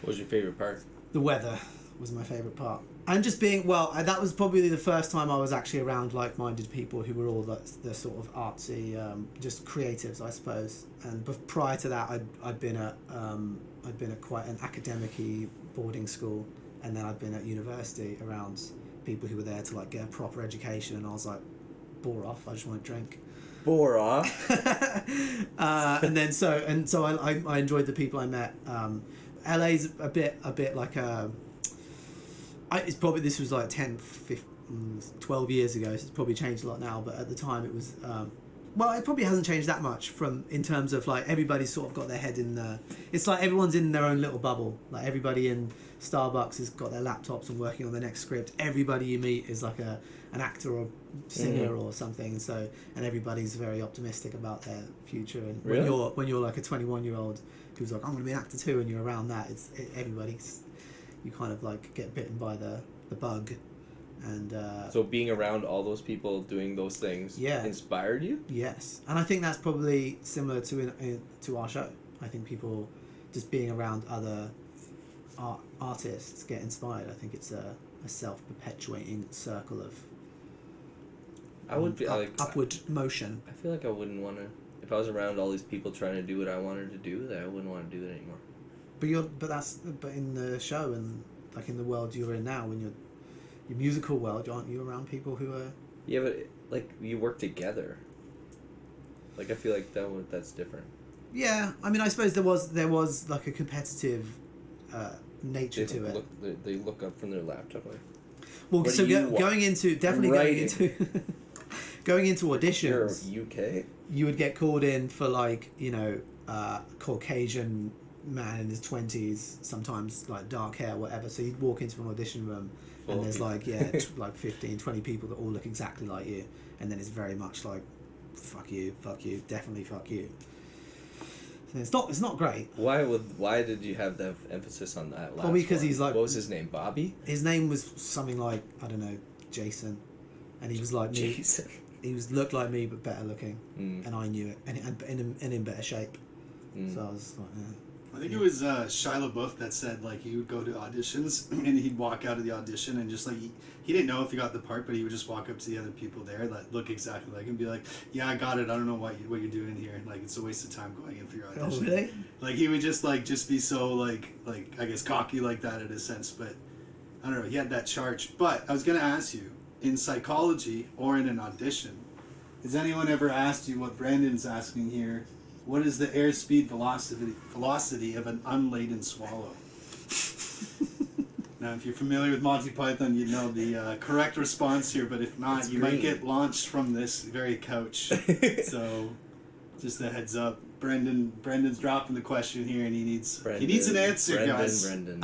S2: What was your favorite part?
S1: The weather was my favourite part. And just being, that was probably the first time I was actually around like-minded people who were all the sort of artsy, just creatives, I suppose. And prior to that, I'd been at quite an academic-y boarding school, and then I'd been at university around people who were there to like get a proper education, and I was like, bore off, I just want to drink.
S2: Bore off.
S1: And so I enjoyed the people I met. LA's a bit like it's probably, this was like 10, 15, 12 years ago, so it's probably changed a lot now, but at the time it was, it probably hasn't changed that much in terms of like everybody's sort of got their head in it's like everyone's in their own little bubble. Like everybody in Starbucks has got their laptops and working on the next script. Everybody you meet is like an actor or singer or something, and everybody's very optimistic about their future. And
S2: Really?
S1: when you're like a 21-year-old who's like, I'm going to be an actor too, and you're around that, everybody's, you kind of like get bitten by the bug. And
S2: So being around all those people doing those things inspired you?
S1: yes, and I think that's probably similar to to our show. I think people just being around other artists get inspired. I think it's a self-perpetuating circle of
S2: I would be
S1: upward motion.
S2: I feel like I wouldn't want to. If I was around all these people trying to do what I wanted to do, then I wouldn't want to do it anymore.
S1: But in the show and like in the world you're in now, when your musical world, aren't you around people who are?
S2: Yeah, but like you work together. Like I feel like that's different.
S1: Yeah, I mean, I suppose there was like a competitive nature to it.
S2: They look up from their laptop like.
S1: Well,
S2: What
S1: so
S2: do you want?
S1: going into definitely
S2: Writing.
S1: going into
S2: You're
S1: auditions,
S2: UK.
S1: you would get called in for like Caucasian man in his 20s, sometimes like dark hair, whatever. So you'd walk into an audition room
S2: Full
S1: and
S2: of
S1: there's
S2: people.
S1: like 15, 20 people that all look exactly like you, and then it's very much like fuck you, definitely fuck you. So it's not great.
S2: Why did you have the emphasis on that last
S1: Probably 'cause
S2: one?
S1: he's like-
S2: what was his name? Bobby?
S1: His name was something like, I don't know, Jason, and he was like me.
S2: Jason.
S1: He looked like me but better looking,
S2: Mm.
S1: and I knew it, and in better shape.
S2: Mm.
S1: So I was like,
S3: I think it was Shia LaBeouf that said like he would go to auditions and he'd walk out of the audition and just like he didn't know if he got the part, but he would just walk up to the other people there that look exactly like him and be like, "Yeah, I got it. I don't know what you're doing here. Like it's a waste of time going in for your
S1: oh
S3: audition."
S1: really?
S3: Like he would just be so like I guess cocky like that in a sense, but I don't know. He had that charge. But I was gonna ask you, in psychology or in an audition, has anyone ever asked you what Brandon's asking here? What is the airspeed velocity of an unladen swallow? Now, if you're familiar with Monty Python, you know the correct response here. But if not,
S2: It's
S3: you might
S2: green.
S3: get launched from this very couch. So, just a heads up. Brendan's dropping the question here, and he needs an answer, guys.
S2: Brendan.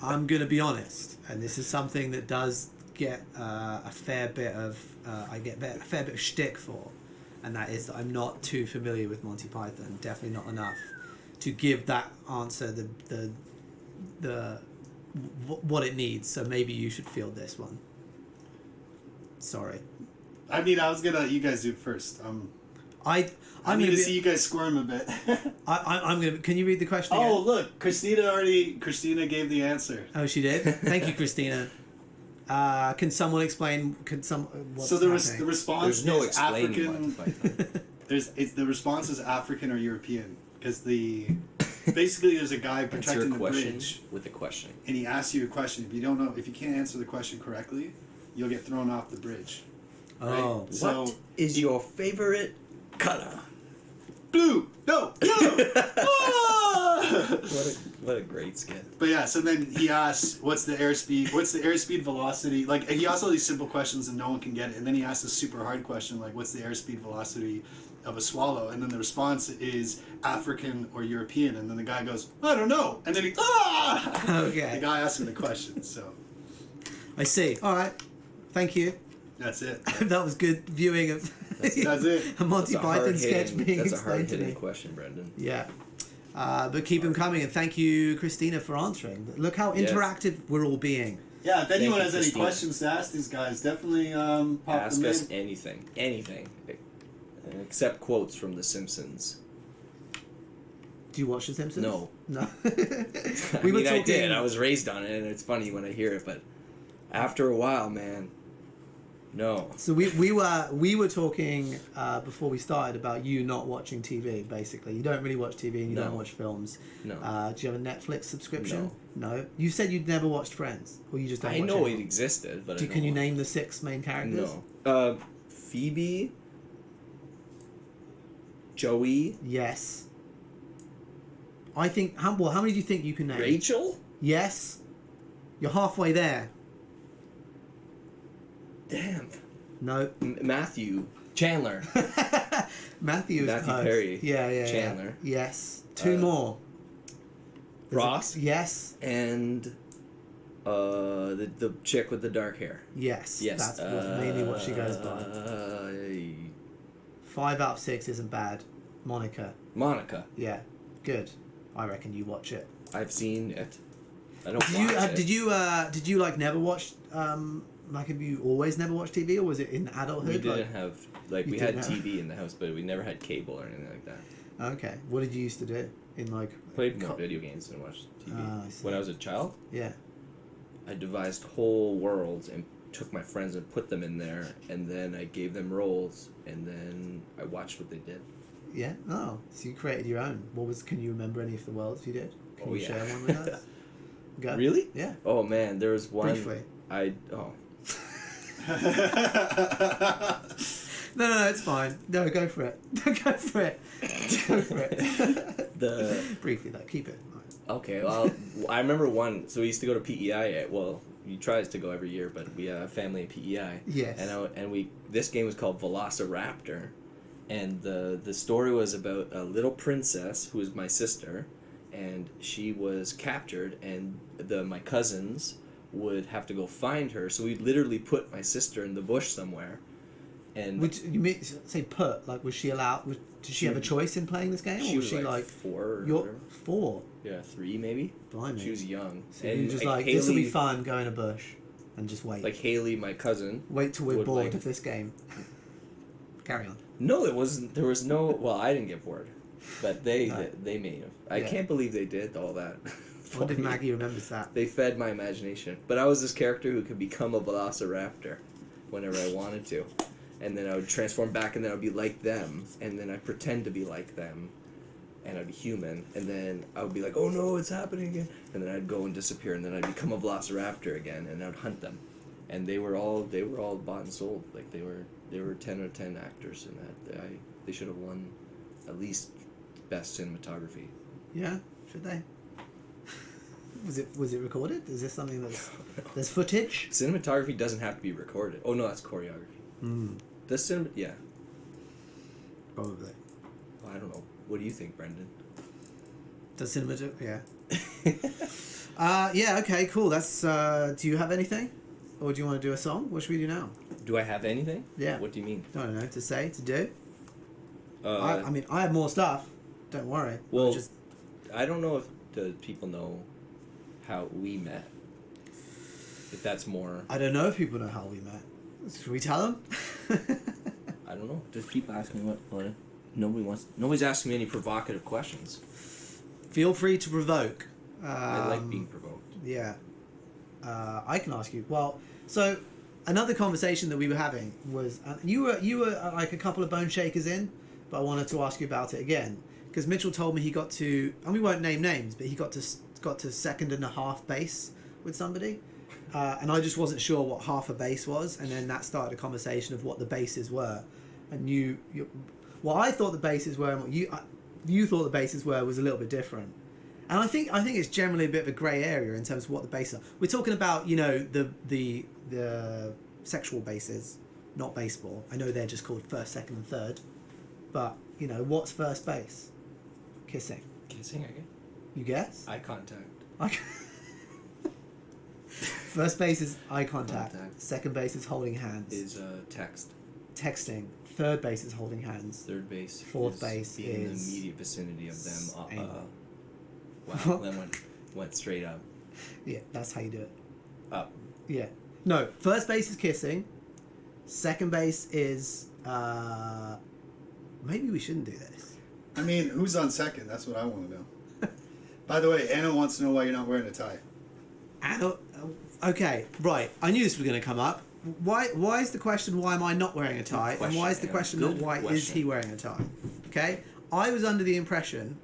S1: I'm gonna be honest, and this is something that does get a fair bit of a fair bit of shtick for, and that is that I'm not too familiar with Monty Python. Definitely not enough to give that answer what it needs. So maybe you should field this one. Sorry,
S3: I mean, I was gonna let you guys do it first.
S1: I
S3: I
S1: I'm
S3: need
S1: gonna
S3: to
S1: be,
S3: see you guys squirm a bit.
S1: I'm gonna. Can you read the question again?
S3: Oh, look, Christina gave the answer.
S1: Oh, she did. Thank you, Christina. Can someone explain? What's
S3: So the
S1: happening?
S3: response
S2: There's no
S3: is
S2: explaining
S3: African.
S2: Monty Python.
S3: The response is African or European because basically there's a guy
S2: Answer
S3: protecting
S2: a
S3: the
S2: question
S3: bridge
S2: with a question.
S3: and he asks you a question. If you can't answer the question correctly, you'll get thrown off the bridge.
S1: Oh,
S3: Right? So
S2: What is your favorite color?
S3: blue, no, blue. Ah!
S2: What a great skit.
S3: But yeah, so then he asks, what's the airspeed velocity? Like, he asks all these simple questions and no one can get it. And then he asks a super hard question, like, what's the airspeed velocity of a swallow? And then the response is African or European. And then the guy goes, I don't know. And then he, ah!
S1: Okay.
S3: The guy asking the question. So
S1: I see. All right. Thank you.
S3: that's it.
S1: That was good viewing of
S3: That's it.
S1: a Monty
S2: That's a
S1: Python sketch
S2: hard-hitting-
S1: being
S2: That's a
S1: explained to
S2: hard-hitting
S1: me.
S2: question, Brendan.
S1: Yeah. But keep them coming, and thank you, Christina, for answering. Look how
S2: Yes.
S1: interactive we're all being.
S3: Yeah, if anyone
S2: you,
S3: has any
S2: Christina.
S3: questions to ask these guys, definitely pop
S2: Ask
S3: them
S2: us
S3: in.
S2: anything, except quotes from The Simpsons.
S1: Do you watch The Simpsons?
S2: No.
S1: No.
S2: I did. I was raised on it, and it's funny when I hear it, but after a while, man, no.
S1: So we were talking before we started about you not watching TV. Basically, you don't really watch TV and you don't
S2: No.
S1: watch films.
S2: No.
S1: Do you have a Netflix subscription? No. You said you'd never watched Friends, or you just don't.
S2: I
S1: watch
S2: know
S1: it
S2: it existed, but
S1: Can you name the 6 main characters?
S2: No. Phoebe, Joey,
S1: Yes. I think. How many do you think you can name?
S2: Rachel.
S1: Yes. You're halfway there.
S2: Damn.
S1: No.
S2: Matthew, Chandler,
S1: Matthew is
S2: Matthew
S1: close.
S2: Perry,
S1: Yeah.
S2: Chandler.
S1: Yes. 2
S2: Uh,
S1: more.
S2: Ross,
S1: Yes.
S2: and the chick with the dark hair.
S1: Yes.
S2: Yes,
S1: That's mainly what she goes by. 5 out of 6 isn't bad. Monica.
S2: Monica.
S1: Yeah. Good. I reckon you watch it.
S2: I've seen it. I don't.
S1: Did you?
S2: watch it.
S1: Did you like never watch? Like, have you always never watched TV, or was it in adulthood?
S2: We didn't
S1: Like,
S2: have
S1: You
S2: we had
S1: didn't have-
S2: TV in the house, but we never had cable or anything like that.
S1: okay. What did you used to do in like?
S2: Played more video games than watched TV.
S1: Ah, I see.
S2: When I was a child,
S1: Yeah.
S2: I devised whole worlds and took my friends and put them in there, and then I gave them roles, and then I watched what they did.
S1: Yeah. Oh, so you created your own. What was? Can you remember any of the worlds you did? Can
S2: Oh,
S1: you
S2: yeah.
S1: share one with us? Go.
S2: Really?
S1: Yeah.
S2: Oh man, there was one.
S1: Briefly. No, it's fine. No, go for it. Go for it. Go for it. Briefly, though. Keep it.
S4: Okay, well, I remember one. So we used to go to PEI. Well, we tries to go every year, but we have a family at PEI.
S1: Yes.
S4: And this game was called Velociraptor, and the story was about a little princess who was my sister, and she was captured, and my cousins would have to go find her. So we literally put my sister in the bush somewhere, and
S1: Would you mean say put? Like, was she allowed? Did she have a choice in playing this game,
S4: she
S1: or
S4: was
S1: she
S4: like 4 or
S1: you're
S4: whatever.
S1: 4?
S4: Yeah, 3 maybe.
S1: Blimey.
S4: She was young,
S1: So you're just like, this will be fun, go in a bush, and just wait.
S4: Like Haley, my cousin.
S1: Wait till we're
S4: would,
S1: bored
S4: like-
S1: of this game. Carry on.
S4: No, it wasn't. There was no. Well, I didn't get bored, but they
S1: No.
S4: they may have. I
S1: Yeah.
S4: can't believe they did all that.
S1: What if
S4: For me.
S1: Maggie remembers that?
S4: They fed my imagination, but I was this character who could become a velociraptor whenever I wanted to, and then I would transform back, and then I'd be like them, and then I'd pretend to be like them, and I'd be human, and then I would be like, oh no, it's happening again, and then I'd go and disappear, and then I'd become a velociraptor again, and I'd hunt them, and they were all bought and sold. Like they were 10 out of 10 actors in that. They should have won at least best cinematography.
S1: Yeah, should they? Was it recorded? Is this something there's footage?
S4: Cinematography doesn't have to be recorded. Oh no, that's choreography. Yeah.
S1: Probably.
S4: Well, I don't know. What do you think, Brendan?
S1: Does cinema do? Yeah. Yeah. Okay. Cool. That's. Do you have anything, or do you want to do a song? What should we do now?
S4: Do I have anything?
S1: Yeah.
S4: What do you mean?
S1: I don't know. To say, to do.
S4: Uh,
S1: I mean, I have more stuff. Don't worry.
S4: Well,
S1: Just
S4: I don't know if the people know how we met. If that's more,
S1: I don't know if people know how we met. Should we tell them?
S4: I don't know. Just keep asking what nobody's asking me any provocative questions.
S1: Feel free to provoke.
S4: I like being provoked.
S1: Yeah. I can ask you. Well, so another conversation that we were having was you were like a couple of bone shakers in, but I wanted to ask you about it again because Mitchell told me he got to, and we won't name names, but he got to second and a half base with somebody, and I just wasn't sure what half a base was, and then that started a conversation of what the bases were, and what I thought the bases were and what you thought the bases were was a little bit different. And I think it's generally a bit of a grey area in terms of what the bases are. We're talking about, the sexual bases, not baseball. I know they're just called first, second, and third. But, what's first base? Kissing.
S4: Kissing, I guess.
S1: You guess?
S4: Eye contact.
S1: First base is eye contact.
S4: Contact.
S1: Second base is holding hands.
S4: Is text.
S1: Texting. Third base is holding hands.
S4: Third base.
S1: Fourth
S4: is
S1: base
S4: being in the
S1: is
S4: immediate vicinity of them.
S1: anal.
S4: Wow, that went straight up.
S1: Yeah, that's how you do it.
S4: Up.
S1: Yeah. No, first base is kissing. Second base is maybe we shouldn't do this.
S3: I mean, who's on second? That's what I want to know. By the way, Anna wants to know why you're not wearing a tie.
S1: Anna, okay, right. I knew this was going to come up. Why is the question why am I not wearing a tie? And why is the question not
S4: Good
S1: why is
S4: question.
S1: he wearing a tie? Okay? I was under the impression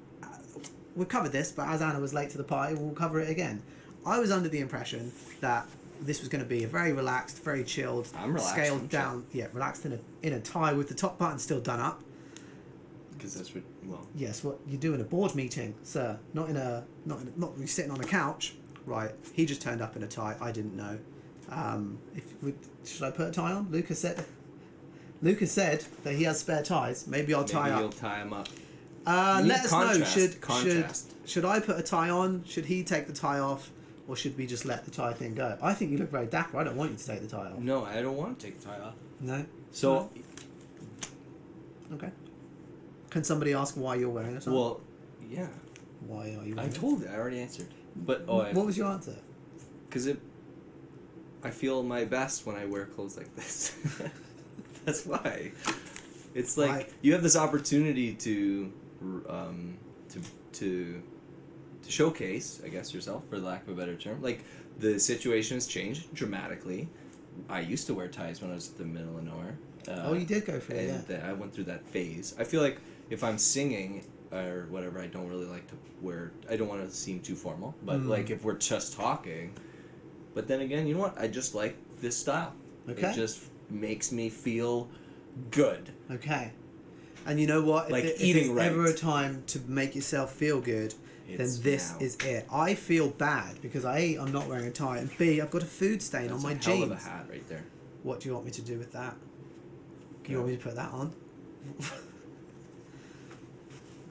S1: we've covered this, but as Anna was late to the party, we'll cover it again. I was under the impression that this was going to be a very relaxed, very chilled,
S4: I'm relaxed
S1: scaled
S4: and
S1: down, relaxed in a tie with the top button still done up.
S4: Because that's what. Well.
S1: Yes, what you do in a board meeting, sir. Not you sitting on a couch. Right. He just turned up in a tie. I didn't know. Should I put a tie on? Lucas said that he has spare ties. Maybe I'll tie
S4: Maybe
S1: up.
S4: you'll tie him up.
S1: Let us know.
S4: Contrast.
S1: Should I put a tie on? Should he take the tie off? Or should we just let the tie thing go? I think you look very dapper. I don't want you to take the tie off.
S4: No, I don't want to take the tie off.
S1: No?
S4: So,
S1: Okay. Can somebody ask why you're wearing a tie?
S4: well, yeah.
S1: Why are you
S4: I
S1: wearing it?
S4: told you. I already answered. But
S1: What was your answer?
S4: Because I feel my best when I wear clothes like this. That's why. It's like you have this opportunity to showcase, I guess, yourself, for lack of a better term. Like the situation has changed dramatically. I used to wear ties when I was at the middle of nowhere.
S1: You did go for it,
S4: and then I went through that phase. I feel like if I'm singing or whatever, I don't really like to wear. I don't want to seem too formal. But like if we're just talking. But then again, you know what? I just like this style.
S1: Okay.
S4: It just makes me feel
S2: good.
S1: Okay. And you know what?
S2: Like
S1: if
S2: eating
S1: it's
S2: right.
S1: ever a time to make yourself feel good,
S2: It's
S1: then this
S2: now.
S1: is it. I feel bad because A, I'm not wearing a tie, and B, I've got a food stain
S2: That's
S1: on my
S2: a hell
S1: jeans.
S2: of a hat right there.
S1: What do you want me to do with that? You want me to put that on?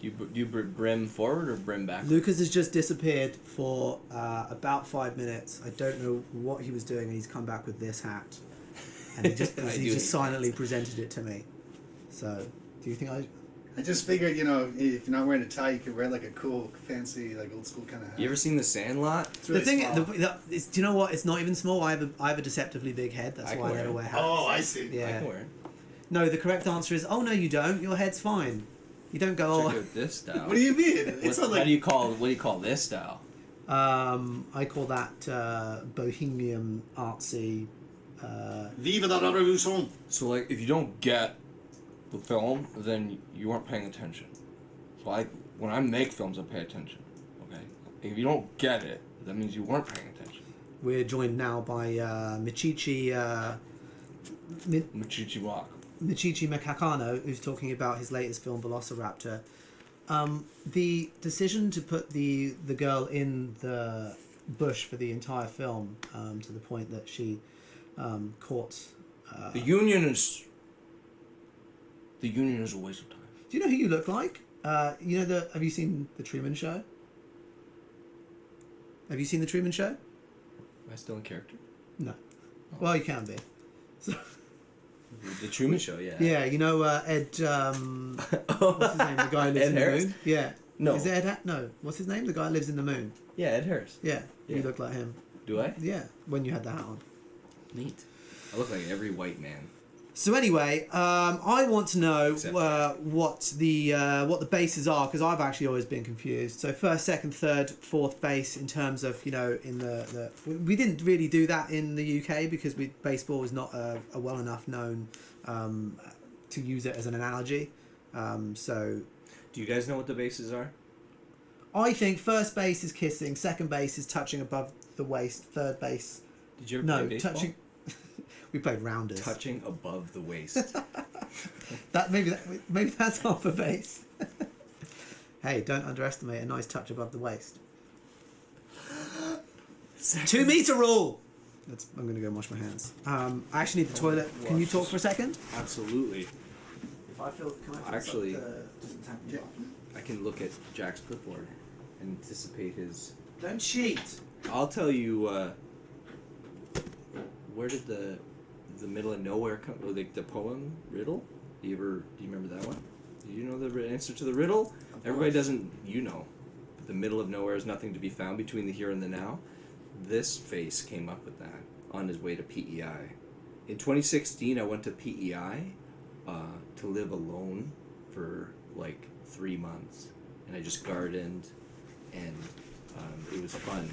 S2: You brim forward or brim back?
S1: Lucas has just disappeared for about 5 minutes. I don't know what he was doing, and he's come back with this hat, and he just
S2: I
S1: he
S2: do
S1: just
S2: hate
S1: silently
S2: hats.
S1: presented it to me. So, do you think
S3: I just figured, if you're not wearing a tie, you could wear like a cool, fancy, like old school kind of hat.
S2: You ever seen The Sandlot?
S3: It's really
S1: the thing?
S3: small.
S1: Do you know what? It's not even small. I have a deceptively big head. That's
S2: I
S1: why I
S2: can
S1: never
S2: wear
S1: wear
S2: it.
S1: hats.
S3: Oh, I see.
S2: I
S1: Yeah.
S2: can wear it.
S1: No, the correct answer is, oh no, you don't. Your head's fine. You don't go.
S2: Check out this style.
S3: What do you mean? It's not
S2: What
S3: like
S2: do you call this style?
S1: I call that bohemian artsy.
S3: Viva la Revolution.
S2: So like, if you don't get the film, then you weren't paying attention. So when I make films, I pay attention. Okay. If you don't get it, that means you weren't paying attention.
S1: We're joined now by Michichi
S2: Machichi Walk.
S1: Michichi Makakano, who's talking about his latest film, Velociraptor. The decision to put the girl in the bush for the entire film, to the point that she caught.
S2: The Union is a waste of time.
S1: Do you know who you look like? Have you seen The Truman Show? Have you seen The Truman Show?
S2: Am I still in character?
S1: No. Well, you can be. So,
S2: The Truman Show, yeah.
S1: yeah, Ed. What's his name? The guy who lives
S2: Ed
S1: in the
S2: Harris?
S1: moon. Yeah.
S2: No.
S1: Is it Ed? No. What's his name? The guy who lives in the moon.
S2: Yeah, Ed Harris.
S1: Yeah.
S2: Yeah.
S1: You look like him.
S2: Do I?
S1: Yeah. When you had the hat on.
S2: Neat. I look like every white man.
S1: So anyway, I want to know
S2: Except-
S1: what the bases are, because I've actually always been confused. So first, second, third, fourth base in terms of in the we didn't really do that in the UK because baseball is not a well enough known to use it as an analogy. So
S2: Do you guys know what the bases are?
S1: I think first base is kissing, second base is touching above the waist, third base
S2: Did you ever play
S1: no
S2: baseball?
S1: touching. We played rounders.
S2: Touching above the waist.
S1: Maybe that's half a base. Hey, don't underestimate a nice touch above the waist. 2 meter rule. I'm going to go and wash my hands. I actually need the toilet. Can you talk for a second?
S2: Absolutely.
S1: If I feel, can I
S2: Actually, I can look at Jack's clipboard and anticipate his.
S1: Don't cheat.
S2: I'll tell you. Where did the middle of nowhere come? Like the poem riddle? Do you remember that one? Do you know the answer to the riddle? Everybody doesn't. You know, the middle of nowhere is nothing to be found between the here and the now. This face came up with that on his way to PEI. In 2016, I went to PEI to live alone for like 3 months, and I just gardened, and it was fun.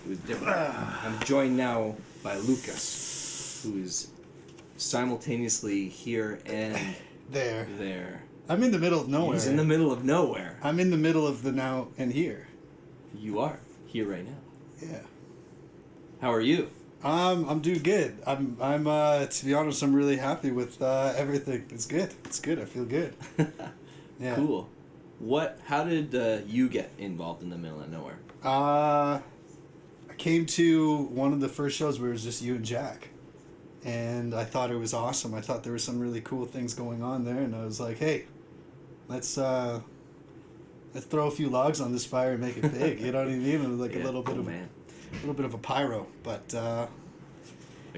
S2: It was different. I'm joined now by Lucas, who is simultaneously here and
S3: there.
S2: there.
S3: I'm in the middle of nowhere.
S2: He's in the middle of nowhere.
S3: I'm in the middle of the now and here.
S2: You are here right now.
S3: Yeah.
S2: How are you?
S3: I'm doing good. I'm to be honest, I'm really happy with everything. It's good. It's good. I feel good. Yeah.
S2: Cool. How did you get involved in the middle of nowhere?
S3: I came to one of the first shows where it was just you and Jack, and I thought it was awesome. I thought there were some really cool things going on there, and I was like, hey, let's throw a few logs on this fire and make it big. You know what I mean? It was like
S2: Yeah.
S3: a little bit of
S2: man.
S3: a little bit of a pyro, but
S2: A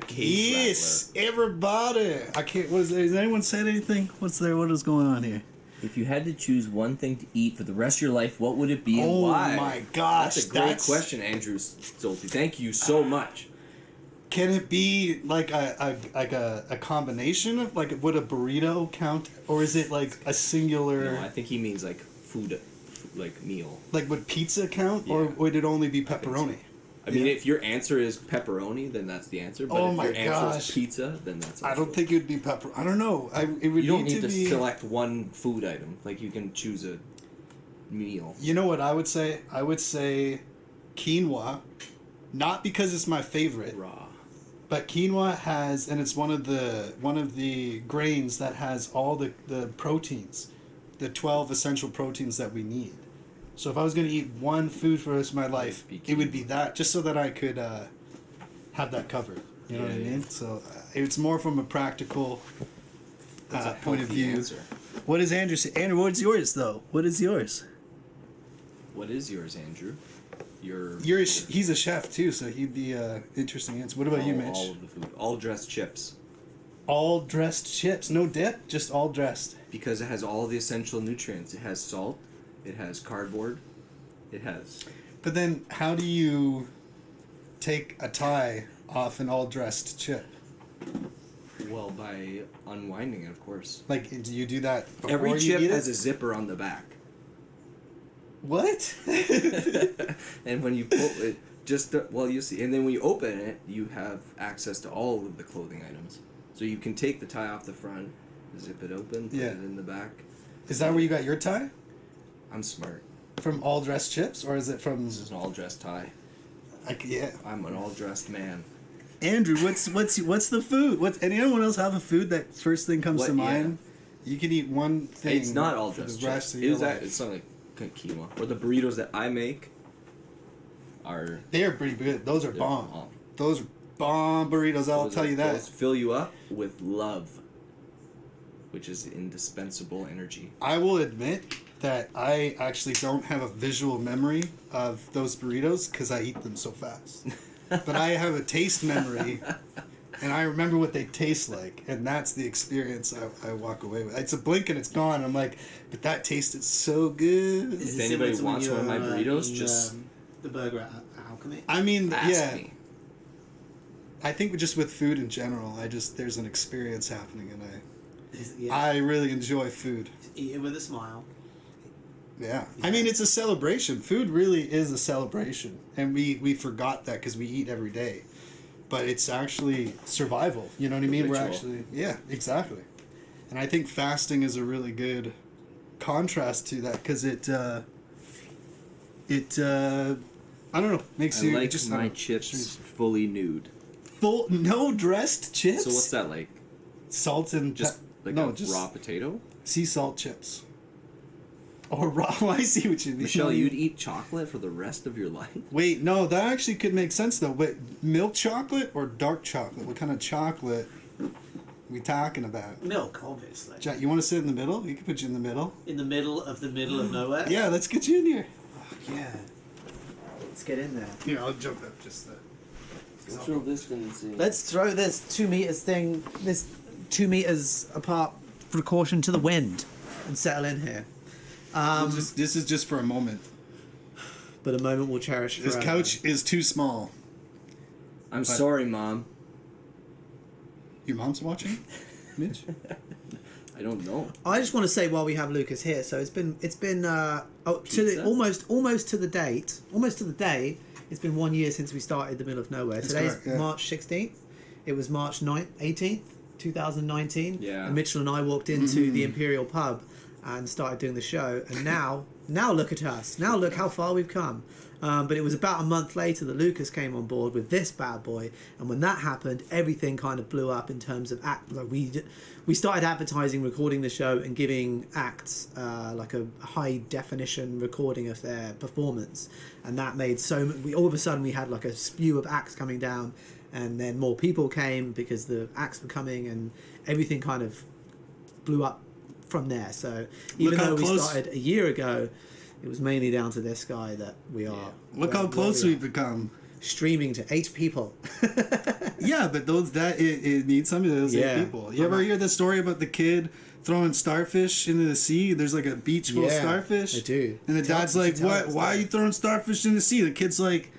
S2: cage
S3: yes, everybody. I can't. What is there? Has anyone said anything? What's there? What is going on here?
S5: If you had to choose one thing to eat for the rest of your life, what would it be and
S3: Oh
S5: why?
S3: my gosh,
S2: That's a great question, Andrew Stolte. Thank you so much.
S3: Can it be like a combination of like would a burrito count, or is it like a singular?
S2: No, I think he means like food, like meal.
S3: Like would pizza count, or
S2: Yeah.
S3: would it only be
S2: think so.
S3: pepperoni?
S2: I mean,
S3: Yeah.
S2: if your answer is pepperoni, then that's the answer. But
S3: Oh
S2: if
S3: my
S2: your answer
S3: gosh.
S2: is pizza, then that's.
S3: I
S2: also-
S3: don't think it would be pepper. I don't know. It would
S2: You don't
S3: need
S2: need to
S3: be.
S2: select one food item. Like you can choose a meal.
S3: You know what I would say? I would say quinoa, not because it's my favorite,
S2: Raw.
S3: But quinoa has, and it's one of the grains that has all the proteins, the 12 essential proteins that we need. So if I was going to eat one food for the rest of my life, it would be that, just so that I could have that covered. You know what I
S2: Yeah,
S3: mean? So it's more from a practical
S2: That's a
S3: point of
S2: healthy
S3: view.
S2: answer.
S3: What does Andrew say? Andrew, what's yours though? What is yours?
S2: What is yours, Andrew?
S3: He's a chef too, so he'd be interesting answer. What about you, Mitch?
S2: All of the food, all dressed chips,
S3: All dressed chips, no dip, just all dressed.
S2: because it has all the essential nutrients. It has salt, it has cardboard, it has.
S3: But then, how do you take a tie off an all dressed chip?
S2: Well, by unwinding it, of course.
S3: Like, do you do that before
S2: Every
S3: you
S2: chip
S3: eat
S2: has
S3: it?
S2: a zipper on the back.
S3: What?
S2: And when you pull it, you see, and then when you open it, you have access to all of the clothing items. So you can take the tie off the front, zip it open, put
S3: Yeah.
S2: it in the back.
S3: Is that where you got your tie?
S2: I'm smart.
S3: From all dressed chips, or is it from?
S2: This is an all dressed tie.
S3: Yeah.
S2: I'm an all dressed man.
S3: Andrew, what's the food? Anyone else have a food that first thing comes
S2: What-
S3: to
S2: yeah.
S3: mind? You can eat one thing.
S2: It's not all
S3: for
S2: dressed
S3: the rest
S2: chips.
S3: of your
S2: It's
S3: life.
S2: not like quinoa. Or the burritos that I make are.
S3: They are pretty good. Those are
S2: they're
S3: bomb. Those are bomb burritos. I'll
S2: Those
S3: tell
S2: are-
S3: you that.
S2: Those fill you up with love, which is indispensable energy.
S3: I will admit that I actually don't have a visual memory of those burritos because I eat them so fast. But I have a taste memory, and I remember what they taste like, and that's the experience I walk away with. It's a blink and it's gone. I'm like, but that tasted so good.
S1: Is
S2: If
S1: it
S2: anybody
S1: similar to when
S2: wants
S1: you
S2: one of my
S1: were
S2: burritos,
S1: eating,
S2: just
S1: the burger at Alchemy.
S3: I mean,
S2: ask
S3: yeah.
S2: me.
S3: I think just with food in general, there's an experience happening, and
S1: Yeah.
S3: I really enjoy food.
S1: Eat it with a smile.
S3: Yeah. I mean, it's a celebration. Food really is a celebration. And we forgot that because we eat every day. But it's actually survival. You know what I mean? We're
S2: Ritual.
S3: actually, yeah, exactly. And I think fasting is a really good contrast to that because I don't know, makes
S2: I
S3: you
S2: like
S3: just
S2: my chips fully nude.
S3: full, no dressed chips.
S2: So what's that like?
S3: Salt and
S2: Just like
S3: no,
S2: a
S3: just
S2: raw potato?
S3: sea salt chips. Or raw. I see what you mean.
S2: Michelle, you'd eat chocolate for the rest of your life?
S3: Wait, no, that actually could make sense though. But milk chocolate or dark chocolate? What kind of chocolate we talking about?
S1: Milk, obviously.
S3: Jack, you want to sit in the middle? We can put you in the middle.
S1: In the middle of nowhere.
S3: Yeah, let's get you in here.
S1: Yeah. Let's get in there.
S3: Here, I'll jump up just that.
S4: Social distancing.
S1: Let's throw this 2 meters thing, this 2 meters apart precaution to the wind and settle in here.
S3: This is just for a moment.
S1: But a moment we'll cherish
S3: This
S1: forever.
S3: couch is too small.
S2: I'm sorry, Mom.
S3: Your mom's watching, Mitch.
S2: I don't know.
S1: I just want to say while we have Lucas here, so it's been to the,
S2: Pizza?
S1: almost to the day. It's been 1 year since we started the middle of nowhere.
S3: That's
S1: Today's
S3: correct, yeah.
S1: March 16th. It was March 18th, 2019.
S2: Yeah.
S1: And Mitchell and I walked into the Imperial Pub and started doing the show. And now look at us. Now look how far we've come. But it was about a month later that Lucas came on board with this bad boy, and when that happened, everything kind of blew up in terms of we started advertising, recording the show, and giving acts like a high definition recording of their performance, and that made all of a sudden we had like a spew of acts coming down, and then more people came because the acts were coming, and everything kind of blew up from there. So even
S3: Look how
S1: though we
S3: close-
S1: started a year ago, it was mainly down to this guy that we are.
S3: Look
S1: where-
S3: how close
S1: where we
S3: we've
S1: are.
S3: become.
S1: Streaming to 8 people.
S3: Yeah, but it needs some of those
S1: Yeah.
S3: 8 people. You ever hear the story about the kid throwing starfish into the sea? There's like a beach full of
S1: Yeah,
S3: starfish.
S1: I do.
S3: And the
S1: Tell-
S3: dad's
S1: you
S3: like,
S1: should tell
S3: "What?
S1: that
S3: Why are
S1: story."
S3: you throwing starfish in the sea?" The kid's like,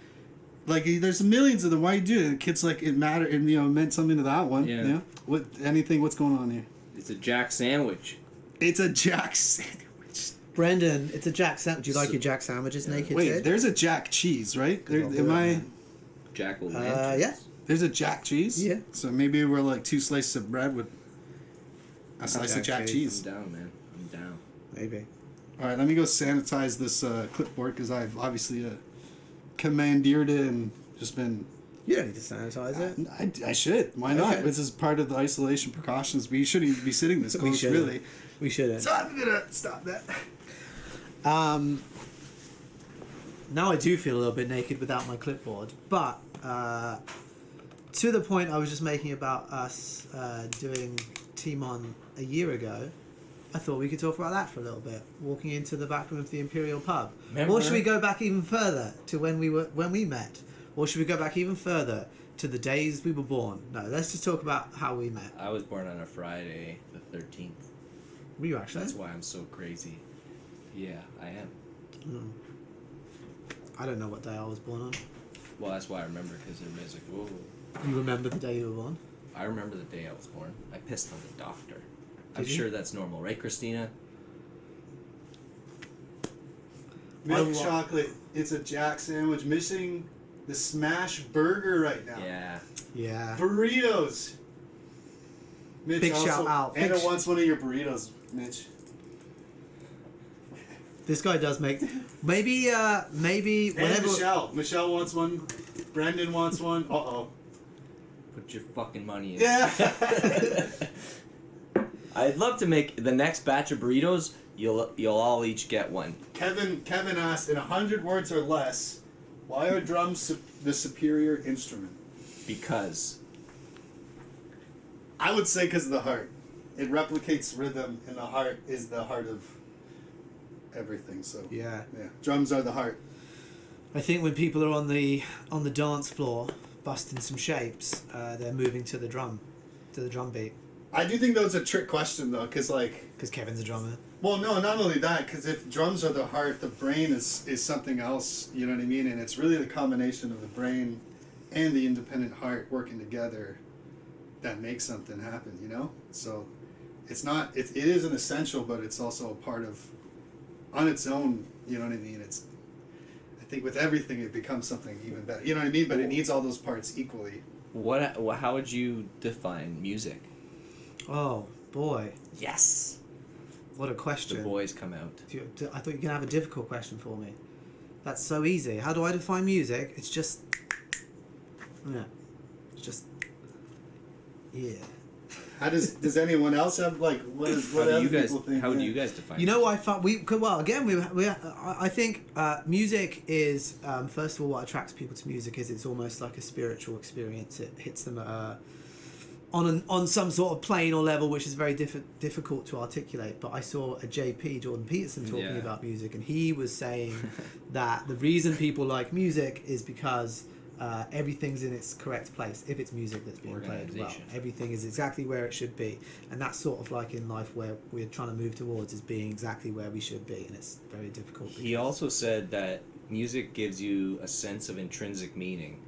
S3: there's millions of them. Why you do it? The kid's like, it mattered, and it meant something to that one.
S2: Yeah.
S3: You know? What's going on here?
S2: It's a Jack sandwich.
S3: It's a Jack sandwich.
S1: Brendan, it's a Jack sandwich. Do you like your Jack sandwiches naked?
S3: Wait,
S1: Sid?
S3: there's a Jack cheese, right?
S1: Good
S3: There,
S1: old
S3: am
S1: boy,
S3: I?
S1: man.
S2: Jack o'
S1: Yeah.
S3: There's a Jack cheese.
S1: Yeah.
S3: So maybe we're like 2 slices of bread with a slice of Jack
S2: I'm
S3: cheese.
S2: down, man. I'm down.
S1: Maybe.
S3: All right, let me go sanitize this clipboard because I've obviously commandeered it and just been
S1: You don't need to sanitize it.
S3: I should. Why not?
S1: Okay.
S3: This is part of the isolation precautions. We shouldn't even be sitting this
S1: We
S3: close,
S1: shouldn't.
S3: really.
S1: We shouldn't.
S3: So I'm gonna stop that.
S1: Now I do feel a little bit naked without my clipboard, but to the point I was just making about us doing Timon a year ago, I thought we could talk about that for a little bit. Walking into the back room of the Imperial Pub, or should we go back even further to when we met, or should we go back even further to the days we were born? No, let's just talk about how we met.
S2: I was born on a Friday, the 13th.
S1: Were you actually?
S2: That's why I'm so crazy. Yeah, I am.
S1: I don't know what day I was born on.
S2: Well, that's why I remember, because everybody's like, whoa.
S1: You remember the day you were born?
S2: I remember the day I was born. I pissed on the doctor. I'm
S1: Did you?
S2: sure that's normal, right, Christina?
S3: Milk
S1: I wa-
S3: chocolate. It's a Jack sandwich. Missing the smash burger right now.
S2: Yeah.
S1: Yeah.
S3: Burritos. Mitch
S1: Big
S3: also,
S1: shout out.
S3: Anna
S1: Big
S3: wants one of your burritos, Mitch.
S1: This guy does make maybe
S3: And
S1: whenever
S3: Michelle. Michelle wants one. Brendan wants one. Uh-oh.
S2: Put your fucking money in.
S3: Yeah.
S2: I'd love to make the next batch of burritos. You'll all each get one.
S3: Kevin asked, in 100 words or less, why are drums the superior instrument?
S2: Because
S3: I would say because of the heart. It replicates rhythm, and the heart is the heart of everything. So
S1: yeah.
S3: Drums are the heart.
S1: I think when people are on the dance floor busting some shapes, they're moving to the drum beat.
S3: I do think that was a trick question though, because
S1: Because Kevin's a drummer.
S3: well, no, not only that, because if drums are the heart, the brain is something else. You know what I mean? And it's really the combination of the brain and the independent heart working together that makes something happen. You know, so it's not. It is an essential, but it's also a part of on its own. You know what I mean? I think with everything, it becomes something even better. You know what I mean? But it needs all those parts equally.
S2: how would you define music?
S1: Oh boy,
S2: Yes.
S1: what a
S2: The
S1: question!
S2: boys come out.
S1: I thought you were gonna have a difficult question for me. That's so easy. How do I define music? It's just, it's just, yeah.
S3: How does anyone else have what
S2: How do
S3: other
S2: you guys?
S3: people think?
S2: How do
S3: yeah.
S2: you guys define?
S1: You know what I thought I think music is first of all what attracts people to music is it's almost like a spiritual experience. It hits them on some sort of plane or level which is very difficult to articulate. But I saw a JP Jordan Peterson talking
S2: Yeah.
S1: about music, and he was saying that the reason people like music is because everything's in its correct place. If it's music that's being played well,
S2: Organization.
S1: everything is exactly where it should be, and that's sort of like in life where we're trying to move towards is being exactly where we should be, and it's very difficult.
S2: He also said that music gives you a sense of intrinsic meaning,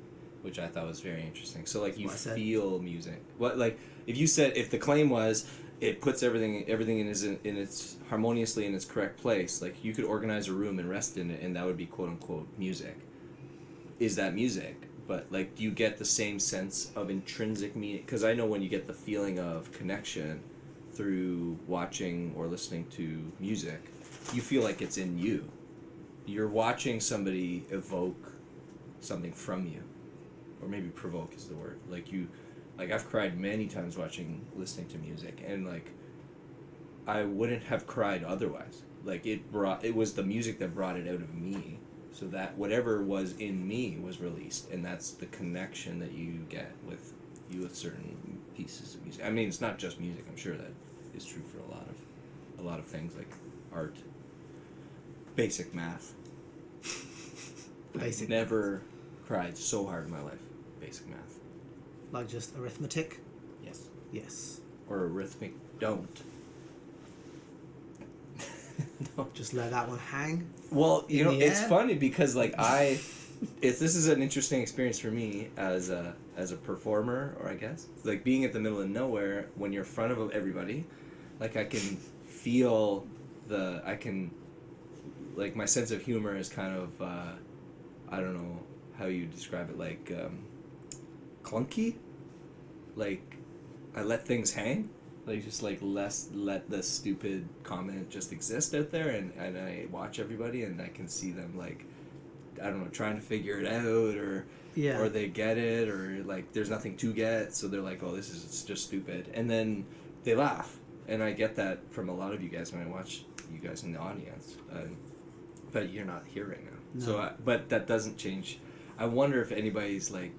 S2: which I thought was very interesting. So like you
S1: What I said.
S2: feel music. What like if the claim was it puts everything in its harmoniously in its correct place, like you could organize a room and rest in it, and that would be quote unquote music. Is that music? But like, do you get the same sense of intrinsic meaning? Because I know when you get the feeling of connection through watching or listening to music, you feel like it's in you. You're watching somebody evoke something from you, or maybe provoke is the word. Like I've cried many times listening to music, and like I wouldn't have cried otherwise. Like it was the music that brought it out of me. So that whatever was in me was released, and that's the connection that you get with certain pieces of music. I mean, it's not just music. I'm sure that is true for a lot of things like art, basic math.
S1: Basic
S2: I've never cried so hard in my life. Basic math.
S1: like just arithmetic.
S2: Yes.
S1: Yes,
S2: Or a rhythmic don't. No.
S1: just let that one hang.
S2: Well, you know,
S1: the
S2: it's
S1: air?
S2: funny because like this is an interesting experience for me as a performer, or I guess like being at the middle of nowhere when you're in front of everybody, like I can feel like my sense of humor is kind of I don't know how you describe it, like clunky, like I let things hang. Like just like let the stupid comment just exist out there, and I watch everybody and I can see them like I don't know, trying to figure it out, or
S1: Yeah.
S2: or they get it, or like there's nothing to get, so they're like, oh, this is it's just stupid, and then they laugh, and I get that from a lot of you guys when I watch you guys in the audience, but you're not here right now,
S1: No.
S2: so but that doesn't change. I wonder if anybody's like,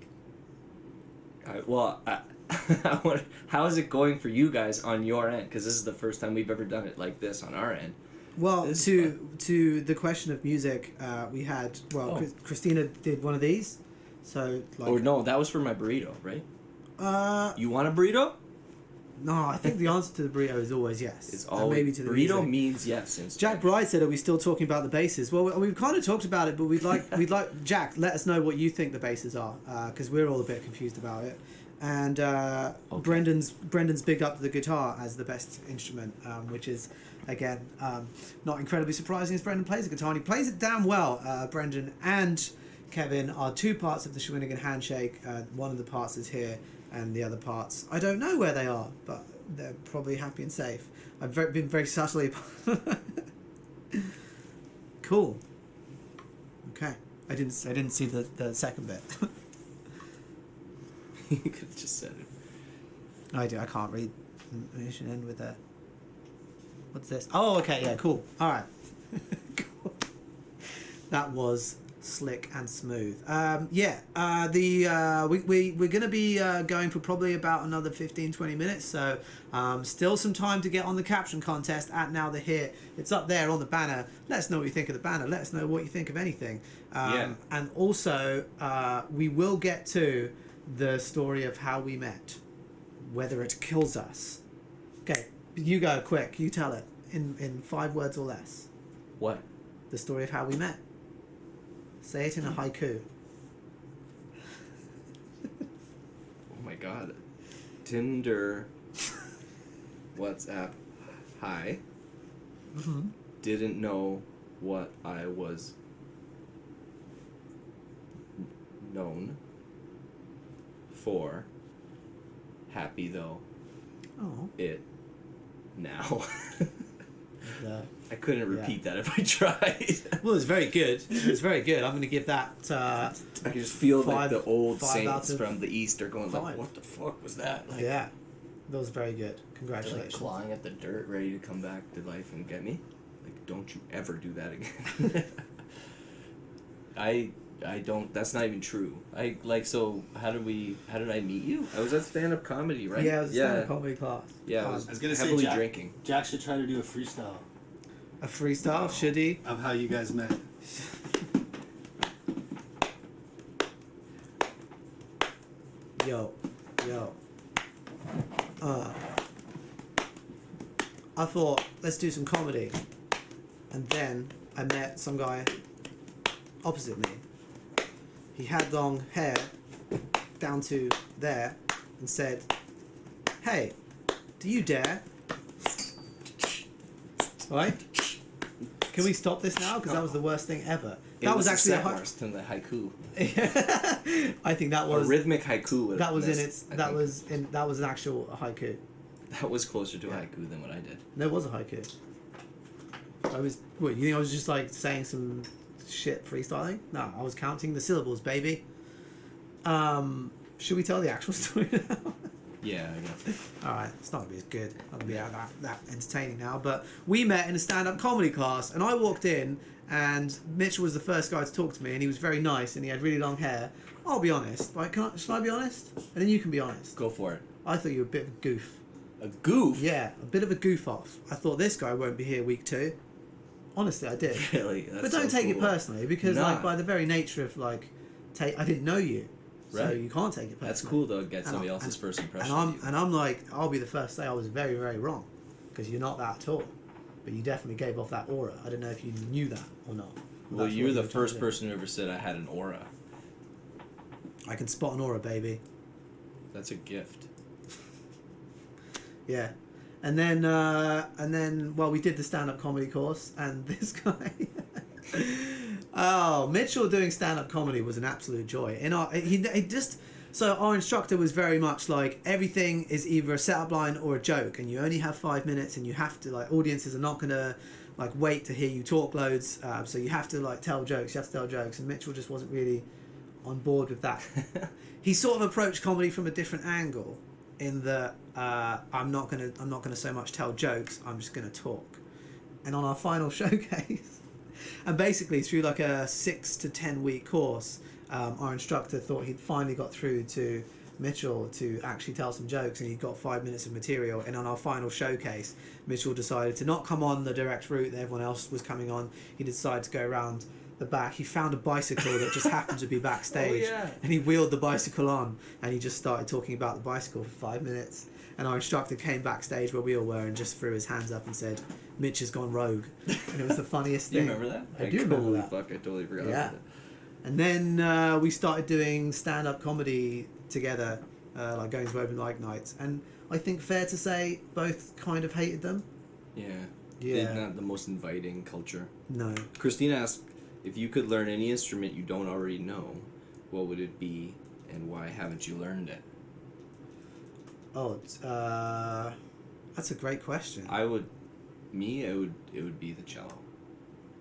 S2: I wonder, how is it going for you guys on your end? Because this is the first time we've ever done it like this on our end.
S1: Well,
S2: This is
S1: to the question of music, we had
S2: Oh.
S1: Christina did one of these, so like
S2: Or no, that was for my burrito, right? You want a burrito?
S1: no, I think the answer to the burrito is always yes.
S2: It's
S1: And
S2: always
S1: maybe to the
S2: burrito
S1: music.
S2: means yes. In
S1: Jack Bride said, "Are we still talking about the basses?" Well, we've kind of talked about it, but we'd like Jack. Let us know what you think the basses are, because we're all a bit confused about it. And Brendan's bigged up the guitar as the best instrument, which is again not incredibly surprising, as Brendan plays the guitar and he plays it damn well. Brendan and Kevin are two parts of the Shawinigan Handshake. One of the parts is here, and the other parts I don't know where they are, but they're probably happy and safe. I've been very subtly. Cool. Okay, I didn't see the second bit.
S2: You could have just said it.
S1: I do. I can't read. We should end with a. What's this? Oh, okay. Yeah. Cool. All right. Cool. That was slick and smooth. Yeah. We're gonna be going for probably about another 15-20 minutes. So still some time to get on the caption contest at Now the Hit. It's up there on the banner. Let us know what you think of the banner. Let us know what you think of anything.
S2: Yeah.
S1: And also we will get to the story of how we met, whether it kills us. Okay, you go quick. You tell it in 5 words or less.
S2: What?
S1: The story of how we met. Say it in a haiku.
S2: Oh my god. Tinder. WhatsApp. Hi.
S1: Mm-hmm.
S2: Didn't know what I was known for. Happy though.
S1: Oh.
S2: It now.
S1: The,
S2: I couldn't repeat that if I tried.
S1: well, it's very good. It's very good. I'm going to give that.
S2: I can just feel like
S1: Five-
S2: the old
S1: 5 out
S2: saints
S1: of
S2: from the East are going
S1: 5.
S2: like, what the fuck was that? Like,
S1: Yeah, that was very good.
S2: they're like
S1: Congratulations.
S2: clawing at the dirt, ready to come back to life and get me. Like, don't you ever do that again. I don't. That's not even true. So. How did I meet you? I was at stand-up comedy, right?
S1: Yeah, it was a stand-up comedy class.
S2: Yeah, I
S1: Um,
S2: was,
S3: I was gonna say,
S2: heavily
S3: Jack-
S2: drinking.
S3: Jack should try to do a freestyle
S1: A freestyle, should he?
S3: of how you guys met.
S1: Yo. I thought, let's do some comedy. And then I met some guy opposite me. He had long hair down to there and said, "Hey, do you dare?" Right? Can we stop this now? Because that was the worst thing ever. That was actually a
S2: worse than the haiku.
S1: I think that
S2: A
S1: was
S2: rhythmic haiku.
S1: that was in
S2: missed,
S1: its
S2: I
S1: that
S2: think.
S1: was in that was an actual haiku.
S2: That was closer to a haiku than what I did.
S1: There was a haiku. I was. What, you think I was just like saying some shit freestyling? No, I was counting the syllables, baby. Should we tell the actual story now?
S2: Yeah, I guess.
S1: All right, it's not gonna be as good. Not gonna be that entertaining now. But we met in a stand-up comedy class, and I walked in, and Mitchell was the first guy to talk to me, and he was very nice, and he had really long hair. I'll be honest. Like, should I be honest? And then you can be honest.
S2: Go for it.
S1: I thought you were a bit of a goof.
S2: A goof?
S1: Yeah, a bit of a goof off. I thought this guy won't be here week 2. Honestly, I did.
S2: Really? That's
S1: But don't
S2: so
S1: take it
S2: cool.
S1: personally, because
S2: Nah.
S1: like by the very nature of like, I didn't know you, so
S2: Right.
S1: you can't take it personally.
S2: That's cool though. Get
S1: And
S2: somebody
S1: I-
S2: else's first impression.
S1: And
S2: of you.
S1: I'm like, I'll be the first to say I was very, very wrong, because you're not that at all. But you definitely gave off that aura. I don't know if you knew that or not.
S2: Well,
S1: That's
S2: you're
S1: what
S2: the
S1: you were
S2: first
S1: trying to
S2: person who ever said I had an aura.
S1: do. I can spot an aura, baby.
S2: That's a gift.
S1: Yeah. And then, well, we did the stand-up comedy course, and this guy, oh, Mitchell doing stand-up comedy was an absolute joy. So our instructor was very much like, everything is either a setup line or a joke, and you only have 5 minutes, and you have to, like, audiences are not gonna like wait to hear you talk loads. So you have to like tell jokes. You have to tell jokes, and Mitchell just wasn't really on board with that. He sort of approached comedy from a different angle, in that I'm not gonna so much tell jokes. I'm just gonna talk. And on our final showcase, and basically through like a 6 to 10 week course, our instructor thought he'd finally got through to Mitchell to actually tell some jokes, and he got 5 minutes of material. And on our final showcase, Mitchell decided to not come on the direct route that everyone else was coming on. He decided to go around the back. He found a bicycle that just happened to be backstage, and he wheeled the bicycle on, and he just started talking about the bicycle for 5 minutes. And our instructor came backstage where we all were and just threw his hands up and said, "Mitch has gone rogue," and it was the funniest
S2: Do you
S1: thing.
S2: remember that?
S1: I do remember
S2: Holy
S1: that.
S2: fuck! I totally forgot
S1: Yeah.
S2: about it.
S1: And then we started doing stand-up comedy together, like going to open mic nights. And I think fair to say both kind of hated them.
S2: Yeah.
S1: Yeah.
S2: They're not the most inviting culture.
S1: No.
S2: Christina asked, if you could learn any instrument you don't already know, what would it be, and why haven't you learned it?
S1: Oh, that's a great question.
S2: It would be the cello.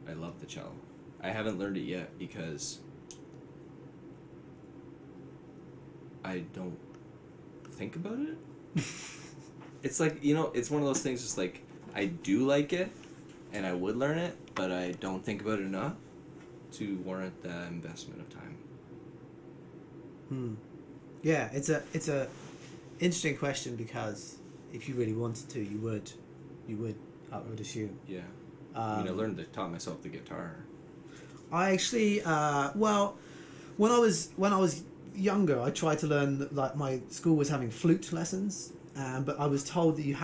S2: I love the cello. I haven't learned it yet because I don't think about it. It's like, it's one of those things, just like, I do like it, and I would learn it, but I don't think about it enough to warrant the investment of time.
S1: Yeah, it's a interesting question, because if you really wanted to, you would, I would assume.
S2: Yeah. I taught myself the guitar.
S1: I actually, well, when I was younger, I tried to learn. Like my school was having flute lessons, but I was told that you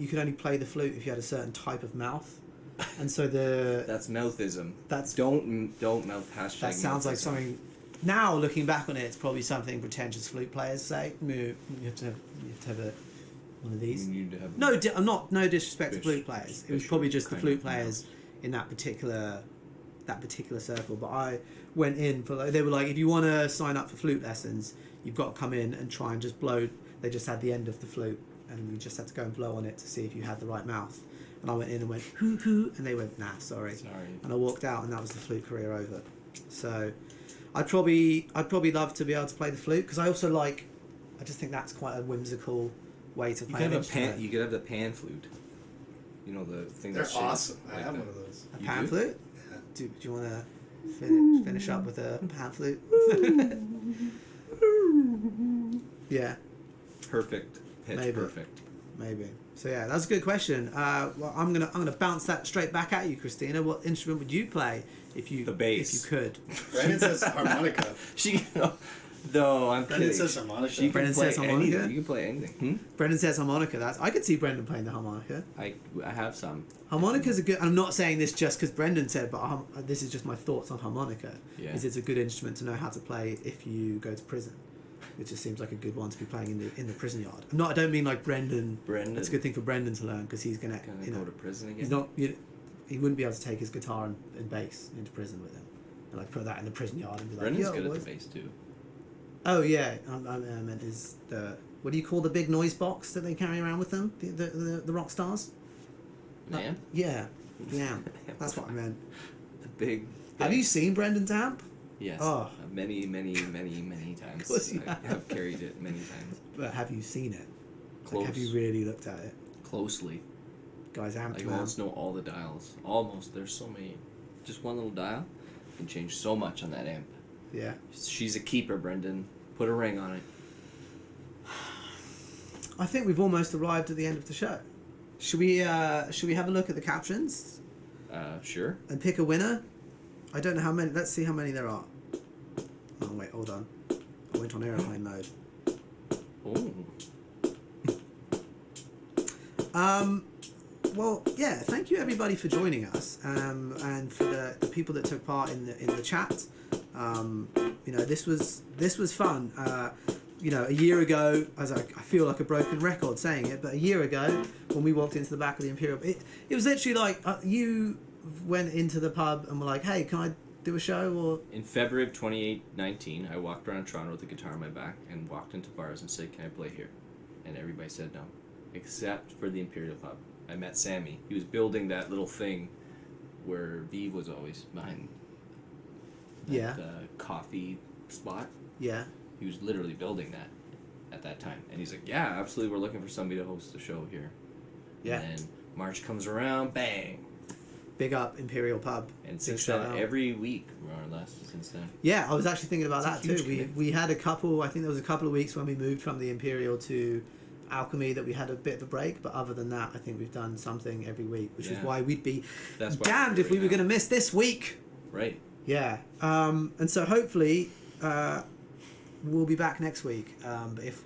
S1: could only play the flute if you had a certain type of mouth, and so
S2: That's mouthism.
S1: That's
S2: don't mouth hashtag.
S1: that sounds like
S2: mouthism.
S1: something. Now looking back on it, it's probably something pretentious flute players say. You have to have one of these.
S2: You need to have
S1: No disrespect to
S2: Fish-
S1: flute players. It was
S2: fish
S1: probably just the
S2: kind
S1: flute
S2: of
S1: players in that particular circle. But I went in for they were like, if you want to sign up for flute lessons, you've got to come in and try and just blow. They just had the end of the flute, and we just had to go and blow on it to see if you had the right mouth. And I went in and went hoo hoo, and they went nah, sorry. And I walked out, and that was the flute career over. So I'd probably love to be able to play the flute, because I just think that's quite a whimsical way to
S2: You
S1: play
S2: could
S1: an
S2: have
S1: instrument.
S2: You could have the pan flute. The thing
S3: They're
S2: that's shaped
S3: awesome. I
S2: like
S3: have
S2: that.
S3: one of those.
S1: A
S2: You
S1: pan
S2: do?
S1: flute?
S3: Yeah.
S1: Do you want to finish up with a pan flute? Yeah,
S2: Perfect pitch.
S1: Maybe.
S2: Perfect.
S1: maybe. So yeah, that's a good question. Well, I'm gonna bounce that straight back at you, Christina. What instrument would you play if you
S2: The bass.
S1: if you could?
S3: Brandon says harmonica.
S2: No, I'm
S3: Brandon
S2: kidding.
S3: says harmonica.
S2: She can
S1: Brendan
S2: play
S1: says harmonica?
S2: anything. You can play anything.
S1: Brendan says harmonica. I could see Brendan playing the harmonica.
S2: I have some.
S1: Harmonica's a good. I'm not saying this just because Brendan said, but this is just my thoughts on harmonica.
S2: Yeah.
S1: Is it's a good instrument to know how to play if you go to prison. It just seems like a good one to be playing in the prison yard. I don't mean like Brendan.
S2: Brendan.
S1: It's a good thing for Brendan to learn, because he's gonna
S2: Go to prison again.
S1: he's not he wouldn't be able to take his guitar and bass into prison with him, and like put that in the prison yard and be like,
S2: Brendan's
S1: "Yo,
S2: good at
S1: boys."
S2: the bass too.
S1: Oh yeah, I meant is the what do you call the big noise box that they carry around with them? The rock stars.
S2: Man,
S1: Yeah, the amp. That's what I meant.
S2: the big.
S1: Have you seen Brendan's amp?
S2: Yes.
S1: Oh.
S2: Many times.
S1: course you
S2: I
S1: have.
S2: have carried it many times.
S1: But have you seen it?
S2: Close.
S1: Like, have you really looked at it?
S2: Closely.
S1: Guys, amp
S2: I
S1: to amp.
S2: almost know all the dials. Almost. There's so many. Just one little dial can change so much on that amp.
S1: Yeah.
S2: She's a keeper, Brendan. Put a ring on it.
S1: I think we've almost arrived at the end of the show. Should we have a look at the captions
S2: Sure.
S1: and pick a winner? I don't know how many. Let's see how many there are. Oh wait, hold on. I went on airplane mode.
S2: Oh.
S1: Well, yeah. Thank you everybody for joining us, and for the people that took part in the chat. This was fun. A year ago, as I feel like a broken record saying it, but a year ago when we walked into the back of the Imperial, it was literally like you went into the pub and were like, "Hey, can I do a show?" Or
S2: In February of 2019, I walked around Toronto with a guitar on my back and walked into bars and said, "Can I play here?" And everybody said no, except for the Imperial Pub. I met Sammy. He was building that little thing where Vive was always behind that,
S1: Yeah.
S2: coffee spot.
S1: Yeah.
S2: He was literally building that at that time. And he's like, yeah, absolutely, we're looking for somebody to host the show here.
S1: Yeah.
S2: And then March comes around, bang.
S1: Big up Imperial Pub.
S2: And
S1: Big
S2: since
S1: shout
S2: then,
S1: out.
S2: every week, more or less, since then.
S1: Yeah, I was actually thinking about
S2: It's a
S1: that too.
S2: huge commitment.
S1: We had a couple. I think there was a couple of weeks when we moved from the Imperial to Alchemy that we had a bit of a break. But other than that, I think we've done something every week, which is
S2: Yeah.
S1: why we'd be
S2: That's why
S1: damned
S2: we're
S1: if we
S2: right
S1: were
S2: now.
S1: going to miss this week.
S2: Right.
S1: Yeah. And so hopefully we'll be back next week. But if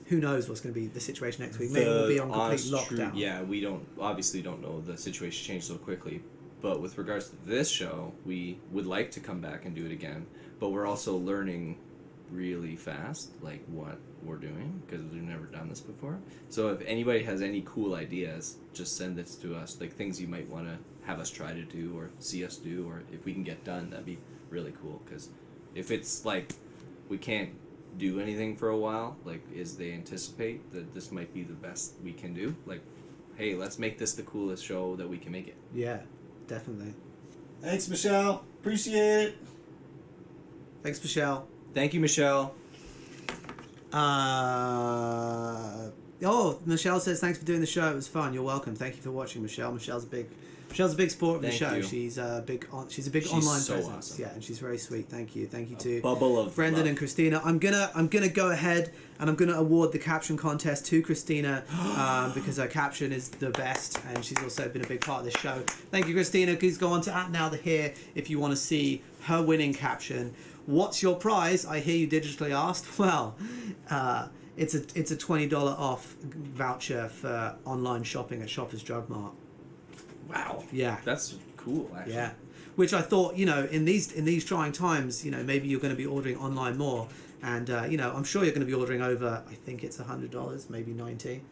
S1: who knows what's going to be the situation next week? Maybe we'll be on complete
S2: honest
S1: lockdown.
S2: yeah, we obviously don't know, the situation changed so quickly. But with regards to this show, we would like to come back and do it again. But we're also learning really fast, like, what we're doing, because we've never done this before. So if anybody has any cool ideas, just send this to us, like things you might want to have us try to do or see us do, or if we can get done, that'd be really cool. Because if it's like we can't do anything for a while, like, as they anticipate that this might be the best we can do, like, hey, let's make this the coolest show that we can make it.
S1: Yeah, definitely.
S3: Thanks, Michelle. Appreciate it.
S1: Thanks, Michelle.
S2: Thank you, Michelle.
S1: Michelle says thanks for doing the show. It was fun. You're welcome. Thank you for watching, Michelle. Michelle's a big supporter of the
S2: Thank
S1: show.
S2: you.
S1: She's a big
S2: She's
S1: online
S2: so
S1: presence.
S2: awesome.
S1: Yeah, and she's very sweet. Thank you to
S2: Bubble of
S1: Brendan
S2: love.
S1: and Christina. I'm gonna go ahead and I'm gonna award the caption contest to Christina because her caption is the best, and she's also been a big part of this show. Thank you, Christina. Please go on to @NowTheHere if you want to see her winning caption. What's your prize? I hear you digitally asked. Well, it's a $20 off voucher for online shopping at Shoppers Drug Mart.
S2: Wow.
S1: Yeah.
S2: That's cool, actually.
S1: Yeah, which I thought, in these trying times, maybe you're going to be ordering online more, and I'm sure you're going to be ordering over. I think it's $100, maybe $90.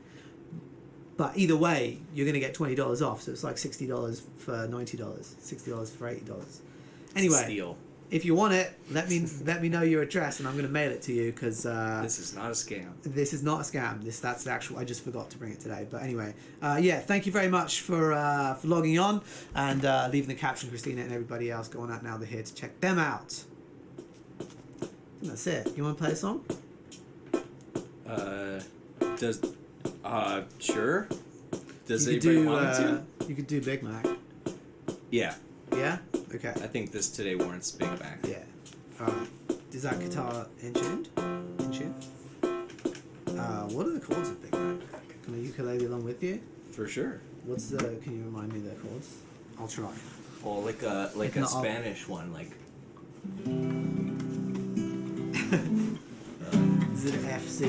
S1: But either way, you're going to get $20 off, so it's like $60 for $90, $60 for $80. Anyway,
S2: Steal.
S1: if you want it, let me know your address, and I'm going to mail it to you because
S2: This is not a scam.
S1: this is not a scam. That's the actual. I just forgot to bring it today. But anyway, thank you very much for logging on and leaving the caption, Christina, and everybody else. Go on out now. They're here to check them out. I think that's it. You want to play a song?
S2: Sure. Does
S1: You could
S2: anybody
S1: do,
S2: want to?
S1: You could do Big Mac.
S2: Yeah.
S1: Yeah. Okay.
S2: I think this today warrants Big Mac.
S1: Yeah. Alright. Is that guitar in tune? What are the chords of Big Mac? Can I ukulele along with you?
S2: For sure.
S1: Can you remind me of the chords? I'll try.
S2: Oh, like a
S1: If not, I'll-
S2: Spanish one, like
S1: Is it F, C?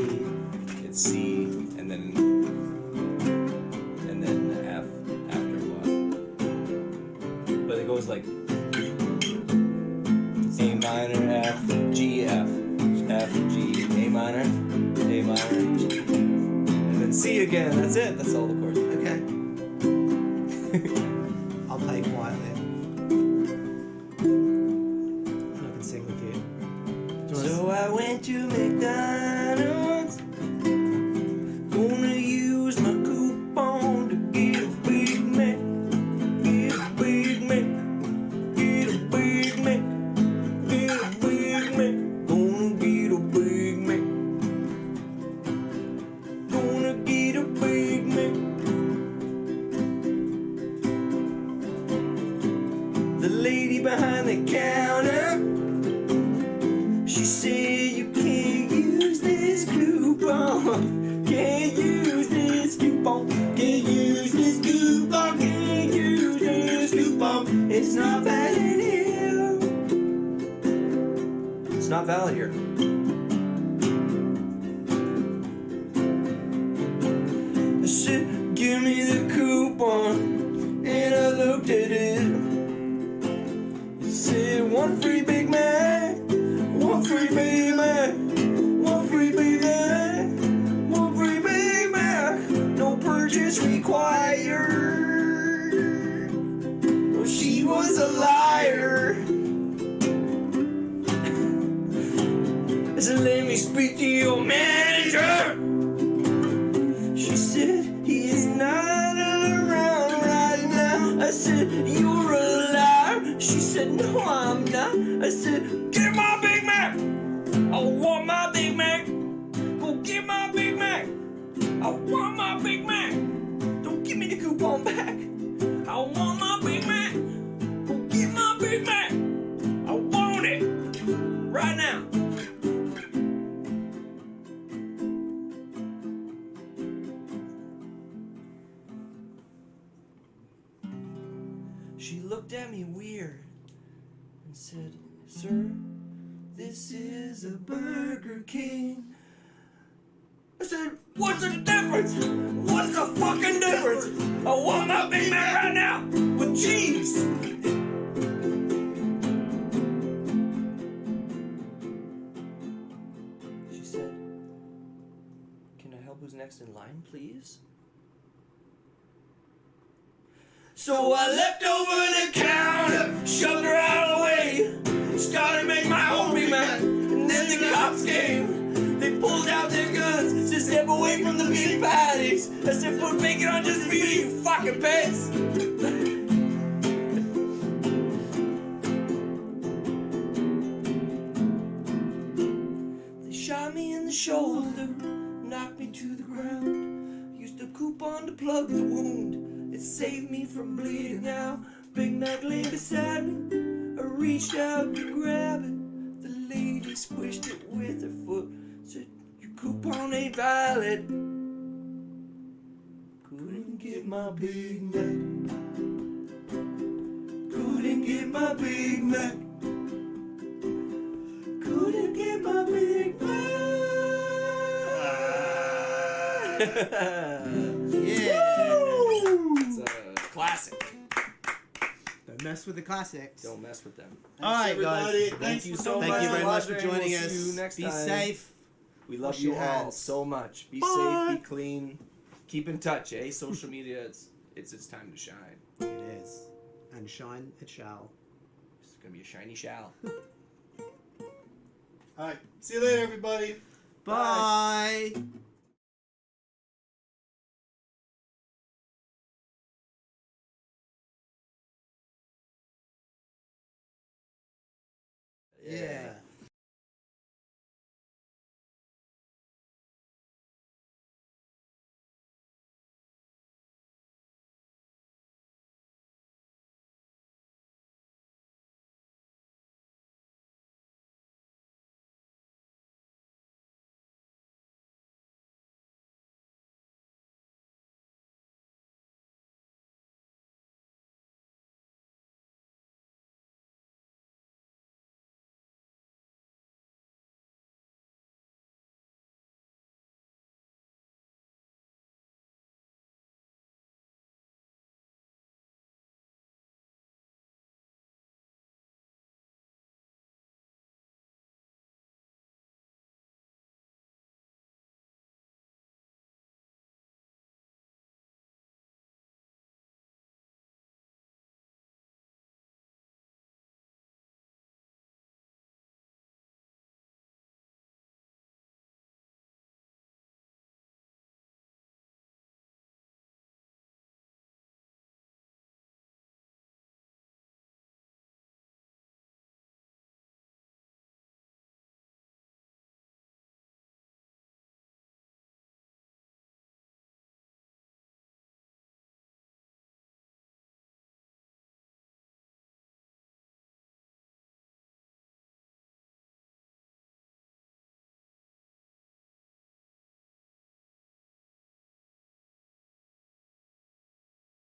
S2: it's C and then F after what? But it goes like A minor, F, G, F, F, G, A minor, G, and then C again. That's it. That's all the chords.
S1: Okay. I'll play quietly. And I can sing with you. Do you wanna
S2: So I went to McDonald's, gonna use my coupon to get a Big Mac, get a Big Mac, get a Big Mac, get a Big Mac, gonna get a Big Mac, gonna get a Big Mac. The lady behind the counter, she said you can't use this coupon. Can't use this coupon. Can't use this coupon. Can't use this coupon. It's not valid here. It's not valid here. I said, give me the coupon. And I looked at it. It said, one free Big Mac. One free Big Mac, one free Big Mac, one free Big Mac, no purchase required. Well, she was a liar. I said, let me speak to your manager. She said, he is not around right now. I said, you're a
S4: No, I'm not. I said, get my Big Mac. I want my Big Mac. Go get my Big Mac. I want my Big Mac. Don't give me the coupon back. I want my Big Mac. Go get my Big Mac. I want it right now. She looked at me weird and said, sir, this is a Burger King. I said, what's the difference? What's the fucking difference? I want my Big Mac right now with cheese. She said, can I help who's next in line, please? So I leapt over the counter, shoved her out of the way, started to make my own Big Mac, and then the cops came. They pulled out their guns, said step away from the beef patties. I said put bacon on just for you fucking pigs. They shot me in the shoulder, knocked me to the ground. Used a coupon to plug the wound. It saved me from bleeding out. Big Mac lay beside me. I reached out to grab it. The lady squished it with her foot. Said, your coupon ain't valid. Couldn't get my Big Mac. Couldn't get my Big Mac. Couldn't get my Big Mac.
S1: Yeah.
S4: It's a classic.
S1: Don't mess with the classics.
S4: Don't mess with them.
S1: All right,
S3: everybody.
S1: guys.
S3: Thanks
S4: you
S3: for
S4: so
S3: coming
S1: Thank you
S3: by.
S1: very much for
S4: watching.
S1: joining
S4: We'll
S1: us.
S4: see you next
S1: Be
S4: time.
S1: safe.
S4: We love
S1: Wash
S4: you
S1: your
S4: all
S1: hands.
S4: so much. Be
S1: Bye.
S4: safe, be clean, keep in touch, eh? Social media, it's time to shine.
S1: It is. And shine it shall.
S4: It's gonna be a shiny shell.
S3: All right. See you later, everybody.
S1: Bye. Yeah.